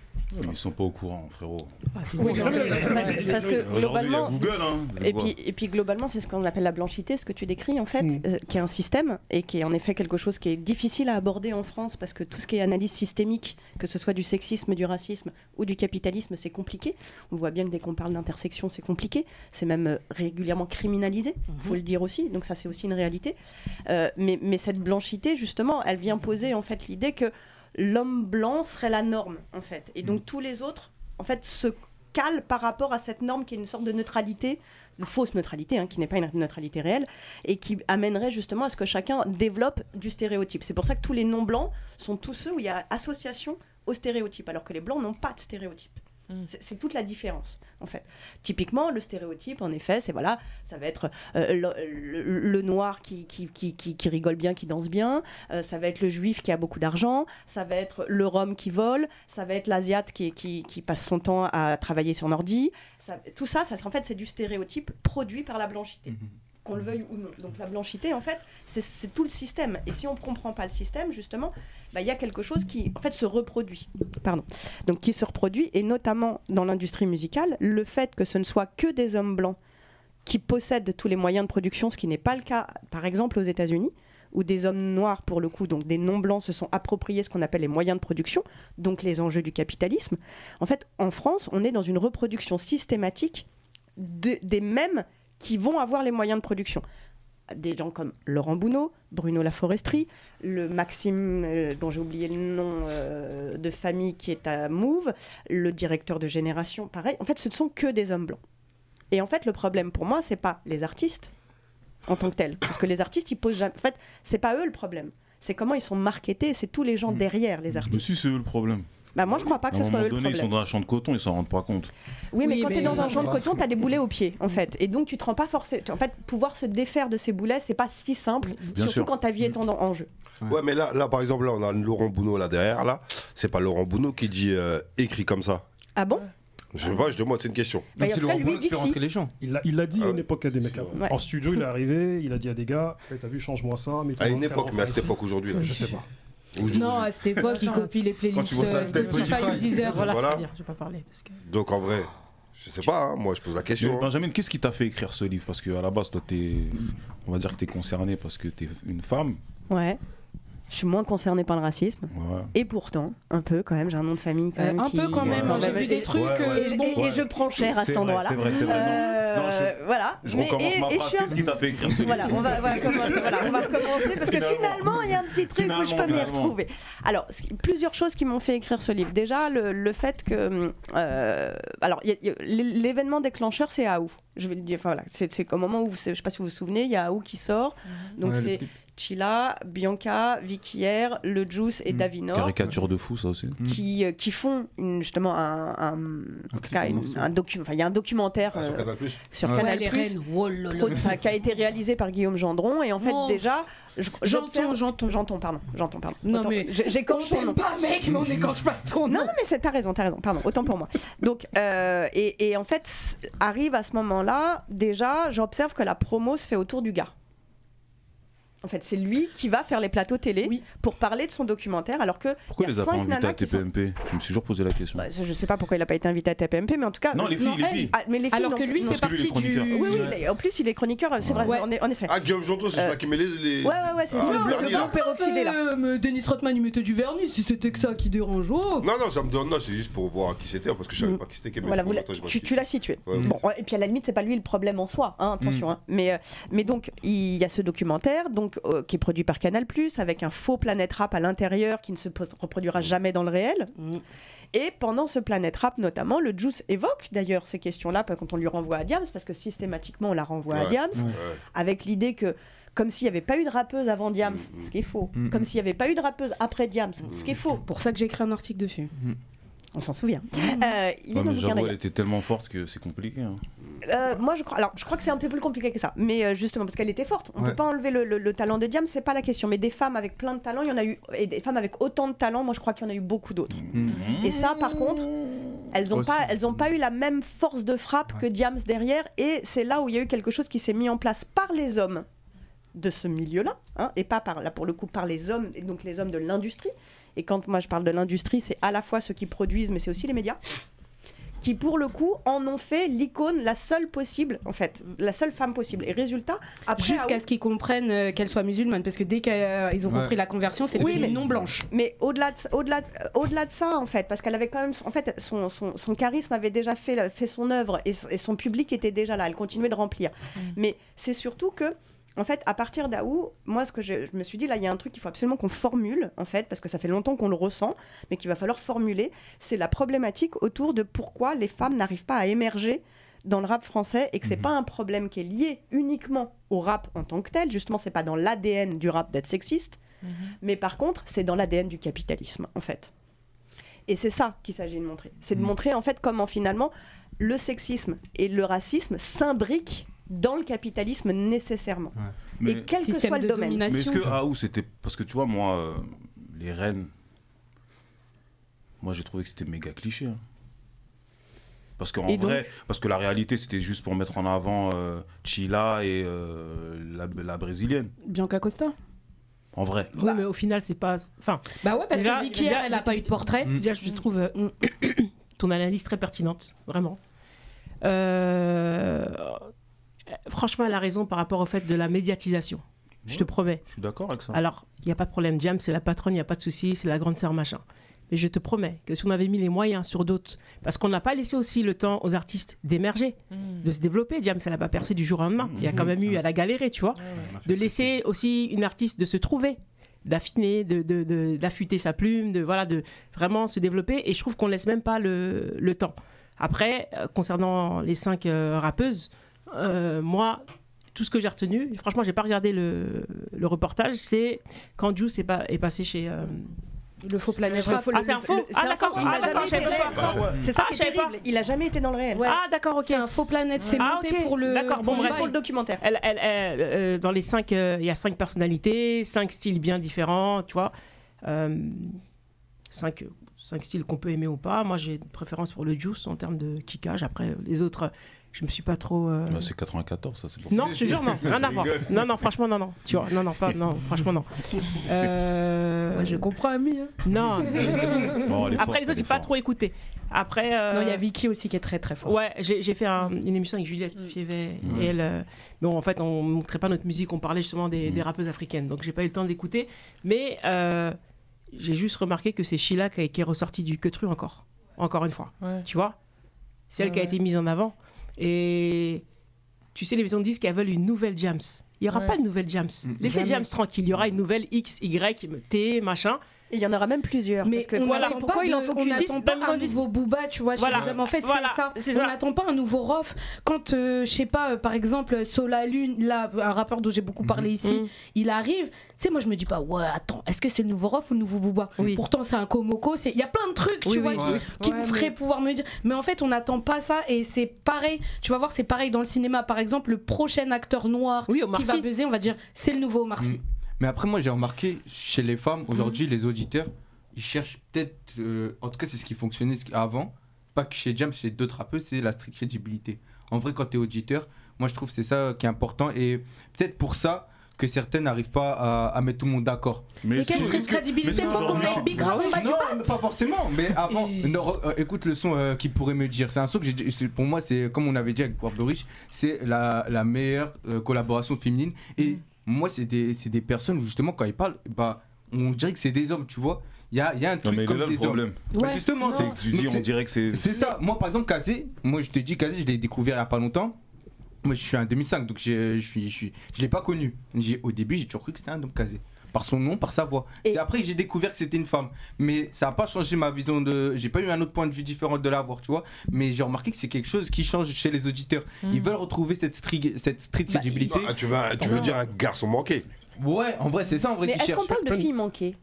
Ils sont pas au courant, frérot. Parce que globalement, Google, et puis globalement, c'est ce qu'on appelle la blanchité, ce que tu décris en fait, qui est un système et qui est en effet quelque chose qui est difficile à aborder en France parce que tout ce qui est analyse systémique, que ce soit du sexisme, du racisme ou du capitalisme, c'est compliqué. On voit bien que dès qu'on parle d'intersection, c'est compliqué. C'est même régulièrement criminalisé, faut le dire aussi. Donc ça, c'est aussi une réalité. Mais cette blanchité, justement, elle vient poser en fait l'idée que l'homme blanc serait la norme en fait, et donc tous les autres en fait se calent par rapport à cette norme qui est une sorte de neutralité, de fausse neutralité, qui n'est pas une neutralité réelle, et qui amènerait justement à ce que chacun développe du stéréotype. C'est pour ça que tous les non blancs sont tous ceux où il y a association au stéréotype, alors que les blancs n'ont pas de stéréotype. C'est toute la différence en fait. Typiquement le stéréotype en effet c'est ça va être le noir qui rigole bien, qui danse bien, ça va être le juif qui a beaucoup d'argent, ça va être le rome qui vole, ça va être l'asiate qui passe son temps à travailler sur ordi, tout ça en fait c'est du stéréotype produit par la blanchité. Qu'on le veuille ou non. Donc la blanchité, en fait, c'est tout le système. Et si on ne comprend pas le système, justement, il y a quelque chose qui, en fait, se reproduit. Donc qui se reproduit, et notamment dans l'industrie musicale, le fait que ce ne soit que des hommes blancs qui possèdent tous les moyens de production, ce qui n'est pas le cas, par exemple, aux États-Unis, où des hommes noirs, pour le coup, donc des non-blancs, se sont appropriés ce qu'on appelle les moyens de production, donc les enjeux du capitalisme. En fait, en France, on est dans une reproduction systématique des mêmes qui vont avoir les moyens de production. Des gens comme Laurent Bounot, Bruno Laforesterie, le Maxime, dont j'ai oublié le nom de famille, qui est à Mouve, le directeur de Génération, pareil. En fait, ce ne sont que des hommes blancs. Et en fait, le problème pour moi, c'est pas les artistes en tant que tels. Parce que les artistes, ils posent... En fait, c'est pas eux le problème. C'est comment ils sont marketés, c'est tous les gens derrière les artistes. Mais si, c'est eux le problème. Moi, je crois pas que ce soit eux le problème. Ils sont dans un champ de coton, ils s'en rendent pas compte. Oui, mais quand tu es dans un champ de coton, tu as des boulets aux pieds, en fait. Et donc, tu te rends pas forcément... En fait, pouvoir se défaire de ces boulets, c'est pas si simple, surtout quand ta vie est en jeu. Ouais, mais là, par exemple, là, on a Laurent Bounot là derrière, là. C'est pas Laurent Bounot qui dit écrit comme ça. Ah bon? Je sais pas, je demande, c'est une question. Donc c'est Laurent Bounot qui fait rentrer les gens. Il l'a dit à une époque à des mecs. En studio, il est arrivé, il a dit à des gars, t'as vu, change-moi ça. À une époque, mais à cette époque aujourd'hui, je sais pas. Non, à cette époque, il copie les playlists de Deezer. Voilà. Je vais pas parler. Parce que... Donc en vrai, je sais pas, moi je pose la question. Mais Benjamin, qu'est-ce qui t'a fait écrire ce livre? Parce qu'à la base, toi, on va dire que t'es concerné parce que t'es une femme. Ouais. Je suis moins concernée par le racisme. Ouais. Et pourtant, un peu quand même, j'ai un nom de famille quand même. Un peu quand même, j'ai vu des trucs. Et je prends cher à cet endroit-là. C'est vrai. Voilà. Je recommence ma phrase. Qu'est-ce qui t'a fait écrire ce livre? Voilà, on va recommencer parce que finalement, il y a un petit truc où je peux m'y retrouver. Alors, plusieurs choses qui m'ont fait écrire ce livre. Déjà, le fait que. Alors, l'événement déclencheur, c'est Aou. Je vais le dire. Enfin, voilà, c'est au moment où, je ne sais pas si vous vous souvenez, il y a Aou qui sort. Donc, c'est Chila, Bianca, Vicky R, Le Juice et Davino. Caricature de fou, ça aussi. Qui font justement il y a un documentaire sur Canal+, qui a été réalisé par Guillaume Gendron. Et en fait, déjà, J'entends, pardon. Non, mais j'écorche ton nom. Pas mec, mais on n'écorche pas ton nom. Non, mais t'as raison, pardon, autant pour moi. Donc, et en fait, arrive à ce moment-là, déjà, j'observe que la promo se fait autour du gars. En fait, c'est lui qui va faire les plateaux télé pour parler de son documentaire, alors que pourquoi il les a pas invités à TPMP? Je me suis toujours posé la question. Bah, je sais pas pourquoi il a pas été invité à TPMP, mais en tout cas. Non, les filles. Ah, mais les filles alors que lui, il fait partie du. Oui, en plus, il est chroniqueur, c'est vrai, en effet. Ah, Guillaume Jonto, c'est ça qui met les. Ouais, c'est bon peroxydé là. Denis Rothman, il mettait du vernis, si c'était que ça qui dérange. Non, ça me donne, c'est juste pour voir qui c'était, parce que je savais pas qui c'était. Voilà, tu l'as situé. Bon, et puis à la limite, c'est pas lui le problème en soi, attention. Mais donc, il y a ce documentaire qui est produit par Canal+, avec un faux Planète Rap à l'intérieur qui ne se reproduira jamais dans le réel. Et pendant ce Planète Rap, notamment, le Juice évoque d'ailleurs ces questions-là quand on lui renvoie à Diams, parce que systématiquement, on la renvoie à Diams, avec l'idée que, comme s'il n'y avait pas eu de rappeuse avant Diams, ce qui est faux, comme s'il n'y avait pas eu de rappeuse après Diams, ce qui est faux. Pour ça que j'ai écrit un article dessus. On s'en souvient. Mais j'avoue, elle était tellement forte que c'est compliqué. Moi, je crois que c'est un peu plus compliqué que ça. Mais justement, parce qu'elle était forte. On ne peut pas enlever le talent de Diams, c'est pas la question. Mais des femmes avec plein de talent, il y en a eu. Et des femmes avec autant de talent, moi, je crois qu'il y en a eu beaucoup d'autres. Et ça, par contre, elles n'ont pas eu la même force de frappe que Diams derrière. Et c'est là où il y a eu quelque chose qui s'est mis en place par les hommes de ce milieu-là, et pas là pour le coup par les hommes, et donc les hommes de l'industrie. Et quand moi je parle de l'industrie, c'est à la fois ceux qui produisent, mais c'est aussi les médias, qui pour le coup en ont fait l'icône, la seule possible, en fait, la seule femme possible. Et résultat, après... Jusqu'à ce qu'ils comprennent qu'elle soit musulmane, parce que dès qu'ils ont compris la conversion, c'est devenu non blanche. Mais au-delà de ça, en fait, parce qu'elle avait quand même... En fait, son charisme avait déjà fait son œuvre, et son public était déjà là, elle continuait de remplir. Mais c'est surtout que... En fait, à partir d'Aou, moi, ce que je me suis dit, là, il y a un truc qu'il faut absolument qu'on formule, en fait, parce que ça fait longtemps qu'on le ressent, mais qu'il va falloir formuler, c'est la problématique autour de pourquoi les femmes n'arrivent pas à émerger dans le rap français, et que c'est pas un problème qui est lié uniquement au rap en tant que tel, justement, c'est pas dans l'ADN du rap d'être sexiste, mais par contre, c'est dans l'ADN du capitalisme, en fait. Et c'est ça qu'il s'agit de montrer. C'est de montrer, en fait, comment, finalement, le sexisme et le racisme s'imbriquent dans le capitalisme nécessairement. Et quel que soit le domaine. Mais est-ce que Aou, c'était... Parce que tu vois, moi, les reines, moi j'ai trouvé que c'était méga cliché. Parce qu'en vrai, parce que la réalité, c'était juste pour mettre en avant Chila et la brésilienne. Bianca Costa. En vrai. Oui, mais au final, c'est pas... Enfin, bah ouais, parce que Vicky, elle n'a pas eu de portrait. Déjà, je trouve ton analyse très pertinente, vraiment. Franchement, elle a raison par rapport au fait de la médiatisation. Je te promets. Je suis d'accord avec ça. Alors, il n'y a pas de problème. Jam, c'est la patronne, il n'y a pas de souci, c'est la grande sœur, machin. Mais je te promets que si on avait mis les moyens sur d'autres, parce qu'on n'a pas laissé aussi le temps aux artistes d'émerger, de se développer. Jam, ça n'a pas percé du jour au lendemain. Il y a quand même eu, elle a galéré, tu vois. De laisser aussi une artiste de se trouver, d'affiner, d'affûter sa plume, de vraiment se développer. Et je trouve qu'on ne laisse même pas le temps. Après, concernant les 5 rappeuses, moi, tout ce que j'ai retenu, franchement, j'ai pas regardé le reportage, c'est quand Juice est passé chez le faux Planète Rap. C'est un faux. D'accord. C'est ça qui est terrible. Il a jamais été dans le réel. Ah d'accord, ok. C'est un faux Planète. C'est monté pour le. D'accord. Bon bref, pour le documentaire. Dans les 5, il y a 5 personnalités, 5 styles bien différents, tu vois. 5 styles qu'on peut aimer ou pas. Moi, j'ai une préférence pour le Juice en termes de kickage. Après, les autres, je me suis pas trop. C'est 94, ça, c'est pour non, je te jure, non, rien à voir. Non, franchement, non. Tu vois, franchement, non. Je comprends, Ami. Non. Après, les autres, j'ai pas trop écouté. Après. Non, il y a Vicky aussi qui est très très forte. Ouais, j'ai fait une émission avec Juliette Fievet et elle. Bon, en fait, on montrait pas notre musique, on parlait justement des rappeuses africaines. Donc, j'ai pas eu le temps d'écouter. Mais j'ai juste remarqué que c'est Sheila qui est ressortie du queutru encore une fois. Ouais. Tu vois, c'est elle qui a été mise en avant. Et tu sais, les maisons de disques, elles veulent une nouvelle Jams. Il n'y aura pas de nouvelle Jams. Laissez Jams tranquille. Il y aura une nouvelle X, Y, T, machin. Et il y en aura même plusieurs. Mais parce que pourquoi il en faut qu'on n'attend pas un nouveau Booba, tu vois, chez les hommes. En fait, c'est ça. On n'attend pas un nouveau Rof. Quand, je sais pas, par exemple, Sola Lune, là, un rappeur dont j'ai beaucoup parlé ici, il arrive. Tu sais, moi, je me dis pas, ouais, attends, est-ce que c'est le nouveau Rof ou le nouveau Booba? Pourtant, c'est un Komoko. Il y a plein de trucs, tu vois, qui me feraient pouvoir me dire. Mais en fait, on n'attend pas ça. Et c'est pareil. Tu vas voir, c'est pareil dans le cinéma. Par exemple, le prochain acteur noir qui va buzzer, on va dire, c'est le nouveau Omar Sy. Mais après, moi, j'ai remarqué, chez les femmes, aujourd'hui, les auditeurs, ils cherchent peut-être... en tout cas, c'est ce qui fonctionnait avant. Pas que chez Jam, chez d'autres rappeurs, c'est la stricte crédibilité. En vrai, quand tu es auditeur, moi, je trouve que c'est ça qui est important. Et peut-être pour ça que certaines n'arrivent pas à mettre tout le monde d'accord. Mais quelle serait crédibilité? Faut qu'on ait Big Ram en bas du bat. Non, pas forcément. Mais avant, écoute le son qu'il pourrait me dire. C'est un son que pour moi, c'est comme on avait dit avec Poivre de Riche, c'est la meilleure collaboration féminine. Et moi, c'est des personnes où justement, quand ils parlent, bah, on dirait que c'est des hommes, tu vois. Il y a un truc mais comme des hommes. Ouais. Justement, c'est que tu dis, on dirait que c'est. C'est ça. Moi, par exemple, Kazé, moi, je te dis, Kazé, je l'ai découvert il n'y a pas longtemps. Moi, je suis en 2005, donc je l'ai pas connu. Au début, j'ai toujours cru que c'était un homme Kazé. Par son nom, par sa voix. C'est après que j'ai découvert que c'était une femme. Mais ça n'a pas changé ma vision de. J'ai pas eu un autre point de vue différent de la voir, tu vois. Mais j'ai remarqué que c'est quelque chose qui change chez les auditeurs. Ils veulent retrouver cette street crédibilité. Tu veux dire un garçon manqué? Ouais, en vrai, c'est ça en vrai. Mais est-ce qu'on parle de filles manquées?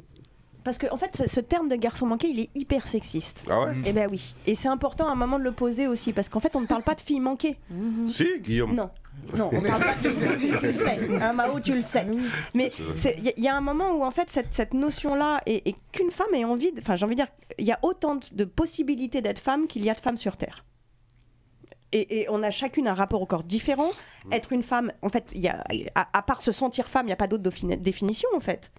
Parce que en fait, ce terme de garçon manqué, il est hyper sexiste. Ah ouais? Eh ben oui. Et c'est important à un moment de le poser aussi, parce qu'en fait, on ne parle pas de filles manquées. Si, Guillaume. Non, on ne parle pas de filles. Tu le sais. Hein, Mao, tu le sais. Mais il y a un moment où en fait, cette notion-là, et qu'une femme ait envie, enfin, j'ai envie de dire, il y a autant de possibilités d'être femme qu'il y a de femmes sur Terre. Et on a chacune un rapport au corps différent. Être une femme, en fait, à part se sentir femme, il n'y a pas d'autre définition, en fait.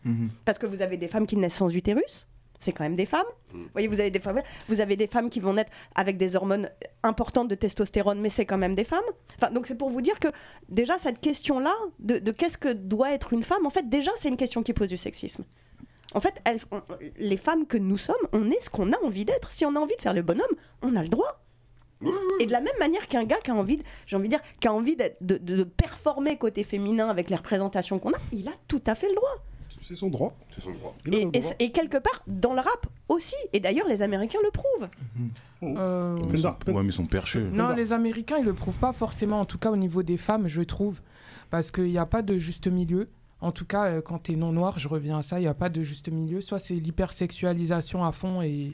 Parce que vous avez des femmes qui naissent sans utérus, c'est quand même des femmes. Vous voyez, vous avez des femmes qui vont naître avec des hormones importantes de testostérone, mais c'est quand même des femmes. Enfin, donc c'est pour vous dire que déjà, cette question-là, de qu'est-ce que doit être une femme, en fait, déjà, c'est une question qui pose du sexisme. En fait, les femmes que nous sommes, on est ce qu'on a envie d'être. Si on a envie de faire le bonhomme, on a le droit. Et de la même manière qu'un gars qui a envie, qui a envie de performer côté féminin avec les représentations qu'on a, il a tout à fait le droit. C'est son droit. C'est son droit. Et quelque part, dans le rap aussi. Et d'ailleurs, les Américains le prouvent. Ouais, mais ils sont perchés. Non, les Américains, ils le prouvent pas forcément, en tout cas au niveau des femmes, je trouve. Parce qu'il n'y a pas de juste milieu. En tout cas, quand tu es non-noir, je reviens à ça, il n'y a pas de juste milieu. Soit c'est l'hypersexualisation à fond et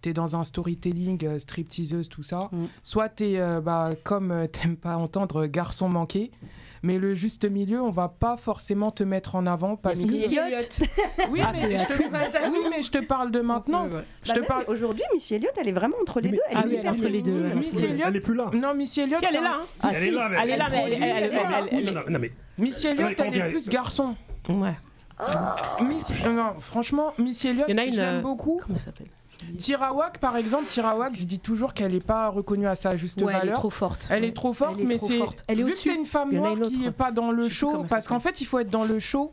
t'es dans un storytelling, stripteaseuse, tout ça. Soit t'es, comme t'aimes pas entendre, garçon manqué. Mais le juste milieu, on va pas forcément te mettre en avant parce que... Missy Elliott. Oui, mais je te parle de maintenant. Aujourd'hui, Missy Elliott, elle est vraiment entre les deux. Elle est hyper entre les deux. Missy Elliott, elle est plus là. Non, Missy Elliott, elle est là. Elle est là, mais Missy Elliott, elle est plus garçon. Ouais. Non, franchement, Missy Elliott, je l'aime beaucoup. Comment ça s'appelle? Tirawak, par exemple, je dis toujours qu'elle n'est pas reconnue à sa juste valeur. Elle est trop forte. Elle est trop forte, mais c'est vu que c'est une femme noire qui n'est pas dans le show, parce qu'en fait, il faut être dans le show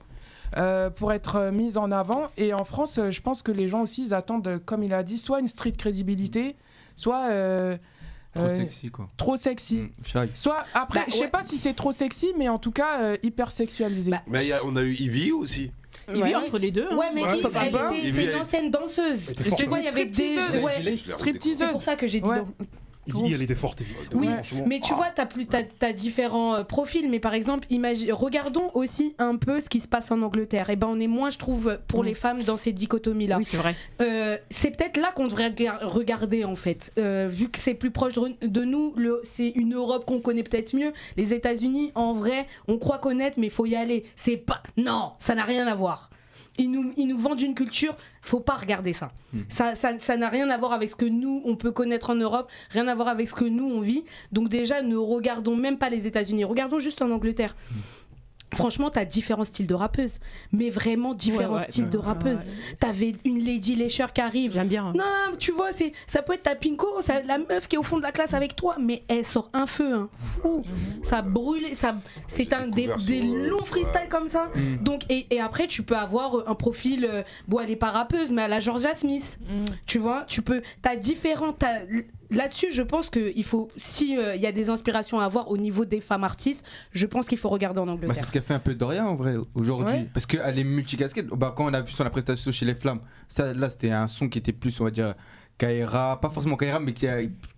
pour être mise en avant. Et en France, je pense que les gens aussi, ils attendent, comme il a dit, soit une street crédibilité, soit... trop sexy, quoi. Trop sexy. Soit, après, je sais pas si c'est trop sexy, mais en tout cas, hyper sexualisé. Mais on a eu Ivy aussi. Ivy entre les deux. Ouais, mais c'est une ancienne danseuse. C'est quoi, il y avait des stripteaseuses. C'est pour ça que j'ai dit non. Ivy, elle était forte, évidemment. Oui, mais tu vois, t'as différents profils. Mais par exemple, regardons aussi un peu ce qui se passe en Angleterre. Et ben, on est moins, je trouve, pour les femmes dans ces dichotomies-là. Oui, c'est vrai. C'est peut-être là qu'on devrait regarder, en fait. Vu que c'est plus proche de nous, c'est une Europe qu'on connaît peut-être mieux. Les États-Unis, en vrai, on croit connaître, mais il faut y aller. C'est pas. Non, ça n'a rien à voir. Ils nous vendent une culture, faut pas regarder ça. Ça n'a rien à voir avec ce que nous, on peut connaître en Europe, rien à voir avec ce que nous, on vit. Donc déjà, ne regardons même pas les États-Unis, regardons juste en Angleterre. Franchement, t'as différents styles de rappeuses, mais vraiment différents styles de rappeuses. T'avais une Lady Lesher qui arrive. J'aime bien. Non, tu vois, ça peut être ta Pinko, la meuf qui est au fond de la classe avec toi, mais elle sort un feu. Hein. Ça brûle, c'est des longs freestyles comme ça. Donc, et après, tu peux avoir un profil, elle est pas rappeuse, mais à la Georgia Smith. Tu vois, t'as différents... Là-dessus, je pense qu'il faut, si il y a des inspirations à avoir au niveau des femmes artistes, je pense qu'il faut regarder en Angleterre. C'est ce qu'elle fait un peu Doria en vrai aujourd'hui, ouais. Parce qu'elle est multicasquette. Quand on a vu sur la prestation chez Les Flammes, là c'était un son qui était plus, on va dire, Kaira, pas forcément Kaira, mais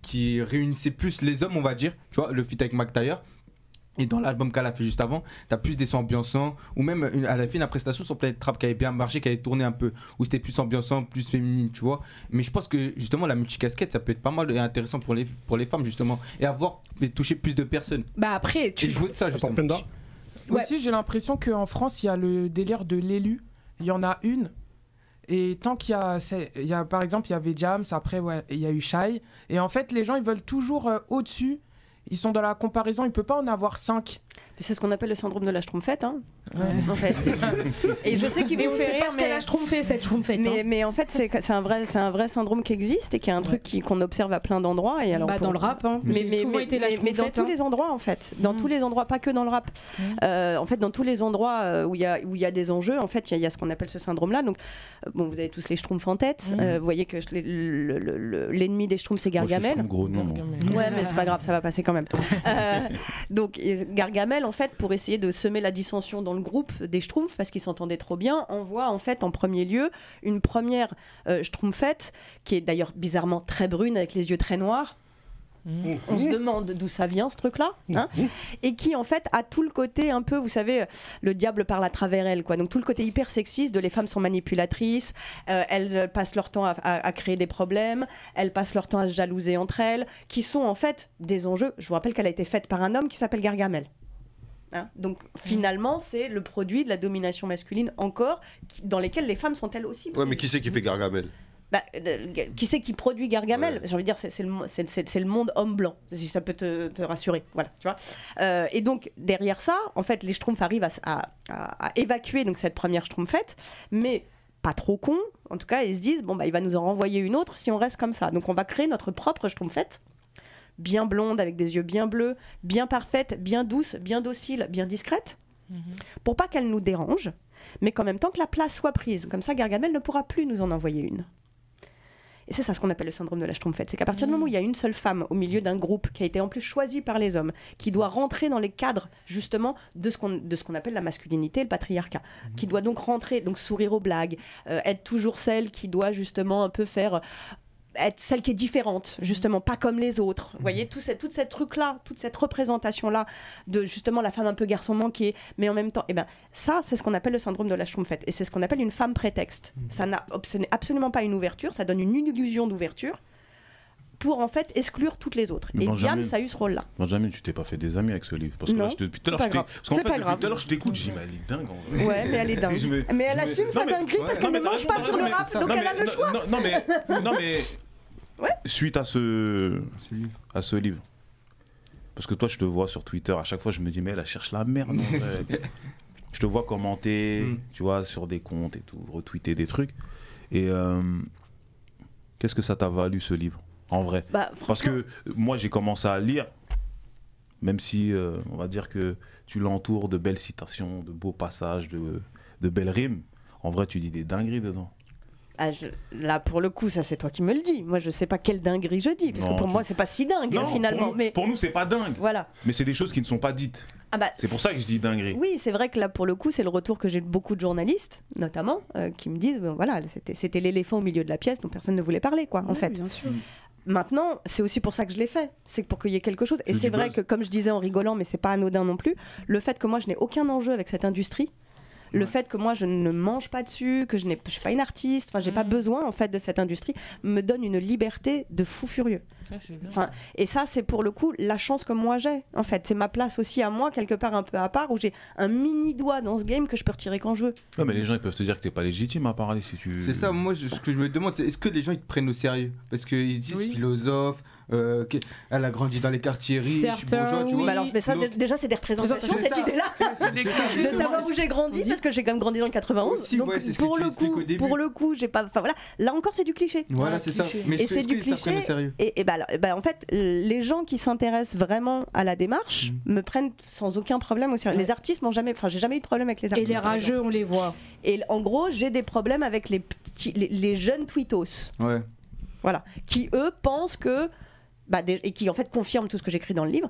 qui réunissait plus les hommes, on va dire. Tu vois, le feat avec Mac Taylor. Et dans l'album qu'elle a fait juste avant, t'as plus des sons ambiançants, ou même elle a fait une prestation sur Planète Trap qui avait bien marché, qui avait tourné un peu, où c'était plus ambiançant, plus féminine, tu vois. Mais je pense que justement la multicasquette, ça peut être pas mal et intéressant pour les femmes justement, et toucher plus de personnes. Bah après, et jouer de ça justement. Aussi, j'ai l'impression qu'en France, il y a le délire de l'élu. Il y en a une. Et tant qu'il y a, par exemple, il y avait Jams, après il y a eu Shai. Et en fait, les gens, ils veulent toujours au-dessus. Ils sont dans la comparaison, il ne peut pas en avoir 5. C'est ce qu'on appelle le syndrome de la Schtroumpfette. Hein. en fait. Et je sais qu'il vous fait rire, mais la schtroumpfée, cette schtroumpfette. Mais en fait, c'est un vrai syndrome qui existe et qui est un truc qu'on observe à plein d'endroits. Et alors dans le rap, hein. mais dans tous les endroits, en fait, dans tous les endroits, pas que dans le rap. En fait, dans tous les endroits où il y a des enjeux, en fait, il y a ce qu'on appelle ce syndrome-là. Donc, bon, vous avez tous les schtroumpfs en tête. Vous voyez que l'ennemi des schtroumpfs, c'est Gargamel. Ouais, mais c'est pas grave, ça va passer quand même. Donc, Gargamel, en fait, pour essayer de semer la dissension dans le groupe des schtroumpfs, parce qu'ils s'entendaient trop bien, envoie en fait en premier lieu une première schtroumpfette, qui est d'ailleurs bizarrement très brune, avec les yeux très noirs. On se demande d'où ça vient ce truc-là, hein, et qui en fait a tout le côté un peu, vous savez, le diable parle à travers elle, quoi. Donc tout le côté hyper sexiste de les femmes sont manipulatrices, elles passent leur temps à créer des problèmes, elles passent leur temps à se jalouser entre elles, qui sont en fait des enjeux. Je vous rappelle qu'elle a été faite par un homme qui s'appelle Gargamel. Hein, donc finalement c'est le produit de la domination masculine encore, dans lesquelles les femmes sont elles aussi. Ouais, mais qui c'est qui fait Gargamel? Qui c'est qui produit Gargamel? J'ai envie de dire, c'est le monde homme blanc, si ça peut te rassurer. Voilà, tu vois. Et donc, derrière ça, en fait, les schtroumpfs arrivent à évacuer donc, cette première schtroumpfette, mais pas trop con. En tout cas, ils se disent, bon, bah, il va nous en renvoyer une autre si on reste comme ça. Donc, on va créer notre propre schtroumpfette, bien blonde, avec des yeux bien bleus, bien parfaite, bien douce, bien docile, bien discrète, pour pas qu'elle nous dérange, mais qu'en même temps que la place soit prise. Comme ça, Gargamel ne pourra plus nous en envoyer une. Et c'est ça ce qu'on appelle le syndrome de la schtroumpfette. C'est qu'à partir du moment où il y a une seule femme au milieu d'un groupe qui a été en plus choisie par les hommes, qui doit rentrer dans les cadres justement de ce qu'on appelle la masculinité, le patriarcat, qui doit donc rentrer, donc sourire aux blagues, être toujours celle qui doit justement un peu faire... être celle qui est différente, justement, pas comme les autres. Vous voyez, tout cette truc-là, toute cette représentation-là de justement la femme un peu garçon manqué, mais en même temps, eh ben, ça, c'est ce qu'on appelle le syndrome de la schtroumpfette. Et c'est ce qu'on appelle une femme prétexte. Ce n'est absolument pas une ouverture, ça donne une illusion d'ouverture pour en fait exclure toutes les autres. Mais et Diams a eu ce rôle-là. Benjamin, tu t'es pas fait des amis avec ce livre? Parce que non, là, depuis tout à l'heure, je t'écoute, je dis, mais elle est dingue en vrai. Ouais, mais elle est dingue. Mais elle assume sa dinguerie parce qu'elle ne mange pas sur le rap, donc elle a le choix. Non, mais ouais. Suite à ce livre, parce que toi je te vois sur Twitter, à chaque fois je me dis mais elle cherche la merde. Je te vois commenter, tu vois, sur des comptes et tout, retweeter des trucs. Et qu'est-ce que ça t'a valu ce livre, en vrai? Parce que moi j'ai commencé à lire, même si on va dire que tu l'entoures de belles citations, de beaux passages, de belles rimes. En vrai tu dis des dingueries dedans. Là, pour le coup, ça c'est toi qui me le dis. Moi, je sais pas quelle dinguerie je dis, parce que pour moi, c'est pas si dingue finalement. Pour nous, c'est pas dingue. Voilà. Mais c'est des choses qui ne sont pas dites. C'est pour ça que je dis dinguerie. Oui, c'est vrai que là, pour le coup, c'est le retour que j'ai de beaucoup de journalistes, notamment, qui me disent, voilà, c'était l'éléphant au milieu de la pièce dont personne ne voulait parler, quoi, en fait. Bien sûr. Maintenant, c'est aussi pour ça que je l'ai fait. C'est pour qu'il y ait quelque chose. Et c'est vrai que, comme je disais en rigolant, mais c'est pas anodin non plus, le fait que moi, je n'ai aucun enjeu avec cette industrie. Le fait que moi je ne mange pas dessus, que je suis pas une artiste, enfin j'ai pas besoin en fait de cette industrie, me donne une liberté de fou furieux. Enfin, et ça c'est pour le coup la chance que moi j'ai en fait, c'est ma place aussi à moi quelque part un peu à part où j'ai un mini doigt dans ce game que je peux retirer quand je veux. Ouais, mais les gens ils peuvent te dire que t'es pas légitime à parler si tu. C'est ça, moi ce que je me demande c'est est-ce que les gens ils te prennent au sérieux parce qu'ils se disent philosophe. Elle a grandi dans les quartiers riches, bourgeois, tu vois. Bah alors, mais ça, déjà, c'est des représentations, cette idée-là. De savoir où j'ai grandi, parce que j'ai quand même grandi dans le 91. Aussi, donc, pour le coup, j'ai pas. Enfin voilà, là encore, c'est du cliché. Voilà, c'est ça. Mais c'est du cliché. Et en fait, les gens qui s'intéressent vraiment à la démarche me prennent sans aucun problème au sérieux. Les artistes m'ont jamais. Enfin, j'ai jamais eu de problème avec les artistes. Et les rageux, on les voit. Et en gros, j'ai des problèmes avec les jeunes tweetos. Ouais. Voilà. Qui, eux, pensent que. Et qui en fait confirme tout ce que j'écris dans le livre,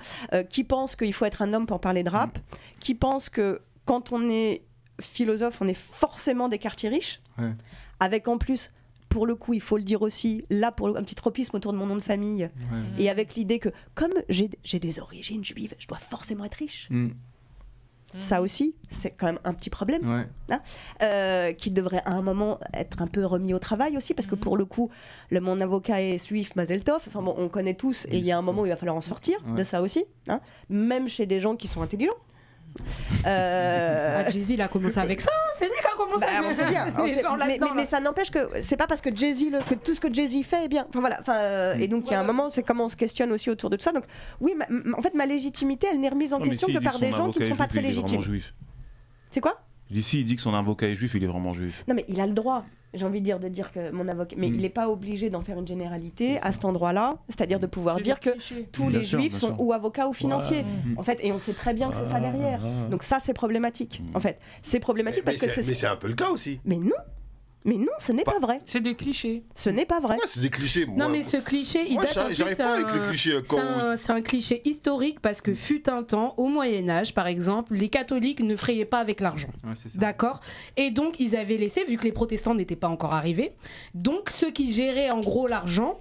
qui pense qu'il faut être un homme pour parler de rap, qui pense que quand on est philosophe, on est forcément des quartiers riches, avec en plus, pour le coup, il faut le dire aussi, là pour un petit tropisme autour de mon nom de famille, et avec l'idée que comme j'ai des origines juives, je dois forcément être riche. Ça aussi, c'est quand même un petit problème, qui devrait à un moment être un peu remis au travail aussi, parce que pour le coup, mon avocat est juif, Mazel Tov, enfin bon, on connaît tous, et il y a un moment où il va falloir en sortir de ça aussi, hein, même chez des gens qui sont intelligents. Jay-Z il a commencé avec ça, c'est lui qui a commencé on sait bien, mais ça n'empêche que c'est pas parce que que tout ce que Jay-Z fait est bien, enfin voilà, et donc il y a un moment c'est comment on se questionne aussi autour de tout ça, donc oui, en fait ma légitimité elle n'est remise en question que par des gens qui ne sont pas très légitimes. C'est quoi? D'ici, il dit que son avocat est juif, il est vraiment juif. Non, mais il a le droit, j'ai envie de dire que mon avocat. Mais il n'est pas obligé d'en faire une généralité à cet endroit-là, c'est-à-dire de pouvoir dire que tous les juifs sont ou avocats ou financiers. En fait, et on sait très bien que c'est ça derrière. Donc, ça, c'est problématique. En fait, c'est problématique parce que c'est. Mais c'est un peu le cas aussi. Mais non! Mais non, ce n'est pas vrai. C'est des clichés. Ce n'est pas vrai. Ouais, c'est des clichés. Moi, non, mais ce cliché, il date j'arrive pas avec le cliché. C'est un cliché historique parce que fut un temps, au Moyen-Âge, par exemple, les catholiques ne frayaient pas avec l'argent. Ouais, d'accord? Et donc, ils avaient laissé, vu que les protestants n'étaient pas encore arrivés, donc ceux qui géraient en gros l'argent,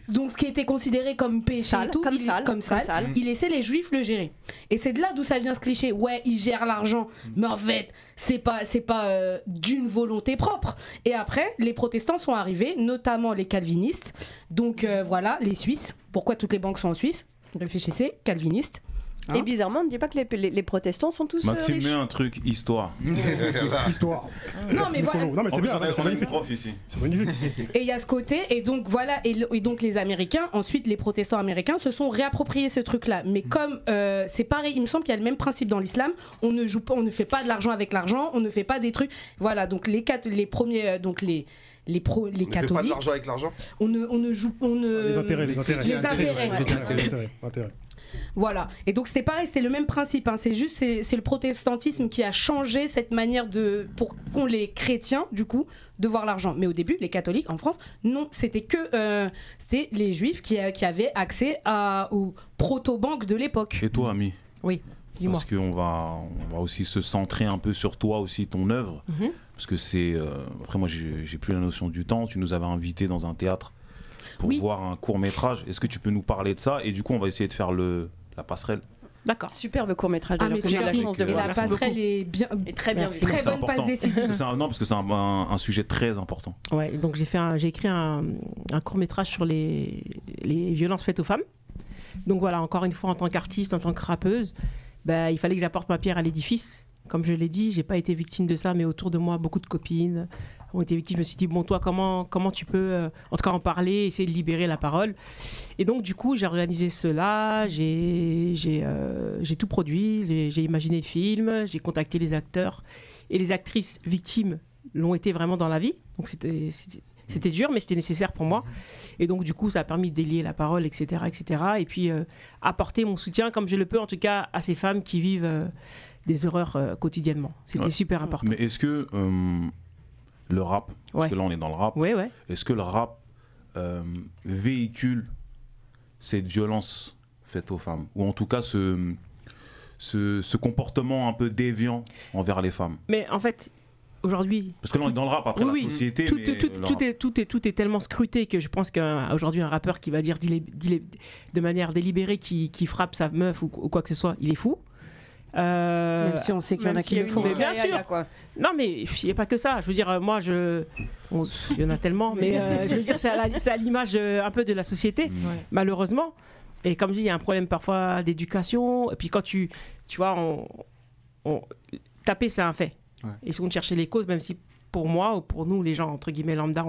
donc ce qui était considéré comme péché, comme sale, ils laissaient les juifs le gérer. Et c'est de là d'où ça vient ce cliché. Ouais, ils gèrent l'argent, mais en fait, c'est pas d'une volonté propre. Et après, les protestants sont arrivés, notamment les calvinistes. Donc voilà, les Suisses. Pourquoi toutes les banques sont en Suisse? Réfléchissez, calvinistes. Hein? Et bizarrement, on ne dit pas que les protestants sont tous Maxime, riches. met un truc, histoire. Histoire. Non, mais voilà. Non, mais c'est bien, c'est magnifique. C'est magnifique. Et il y a ce côté, et donc voilà, et donc les Américains, ensuite les protestants américains se sont réappropriés ce truc-là. Mais comme c'est pareil, il me semble qu'il y a le même principe dans l'islam, on ne joue pas, on ne fait pas de l'argent avec l'argent, on ne fait pas des trucs. Voilà, donc les premiers, donc les catholiques. On ne fait pas de l'argent avec l'argent. On ne joue, les intérêts. Les intérêts. Voilà, et donc c'était pareil, c'était le même principe, hein. C'est juste c'est le protestantisme qui a changé cette manière pour qu'ont les chrétiens du coup de voir l'argent. Mais au début, les catholiques en France, non, c'était c'était les juifs qui avaient accès aux proto-banques de l'époque. Et toi, Ami? Oui, dis-moi. Parce qu'on va aussi se centrer un peu sur toi aussi, ton œuvre, parce que c'est après moi j'ai plus la notion du temps. Tu nous avais invité dans un théâtre pour voir un court-métrage. Est-ce que tu peux nous parler de ça? Et du coup, on va essayer de faire la passerelle. D'accord. Superbe court-métrage. Ah, mais j'ai la chance de voir. La passerelle est bien, très bien. Très bonne passe décisive. Parce que c'est un sujet très important. Ouais, donc j'ai écrit un court-métrage sur les violences faites aux femmes. Donc voilà, encore une fois, en tant qu'artiste, en tant que rappeuse, il fallait que j'apporte ma pierre à l'édifice. Comme je l'ai dit, j'ai pas été victime de ça, mais autour de moi, beaucoup de copines ont été victimes. Je me suis dit, bon, toi, comment tu peux, en tout cas, en parler, essayer de libérer la parole. Et donc, du coup, j'ai organisé cela, j'ai tout produit, j'ai imaginé le film, j'ai contacté les acteurs et les actrices victimes l'ont été vraiment dans la vie. Donc, c'était dur, mais c'était nécessaire pour moi. Et donc, du coup, ça a permis de délier la parole, etc. etc. Et puis, apporter mon soutien, comme je le peux, en tout cas, à ces femmes qui vivent des horreurs quotidiennement. C'était super important. Mais est-ce que le rap, parce que là, on est dans le rap, est-ce que le rap véhicule cette violence faite aux femmes? Ou en tout cas, ce comportement un peu déviant envers les femmes? Mais en fait... Aujourd'hui, parce que là on est dans le rap après la société. Tout est tellement scruté que je pense qu'aujourd'hui un rappeur qui va dire de manière délibérée qui frappe sa meuf ou quoi que ce soit, il est fou. Même si on sait qu'il y en a qui le font. Bien sûr. Non mais il n'y a pas que ça. Je veux dire, moi il y en a tellement, mais je veux dire c'est à l'image un peu de la société, malheureusement. Et comme je dis, il y a un problème parfois d'éducation. Et puis quand tu vois, taper c'est un fait. Ouais. Et si on cherchait les causes, même si pour moi ou pour nous, les gens entre guillemets lambda,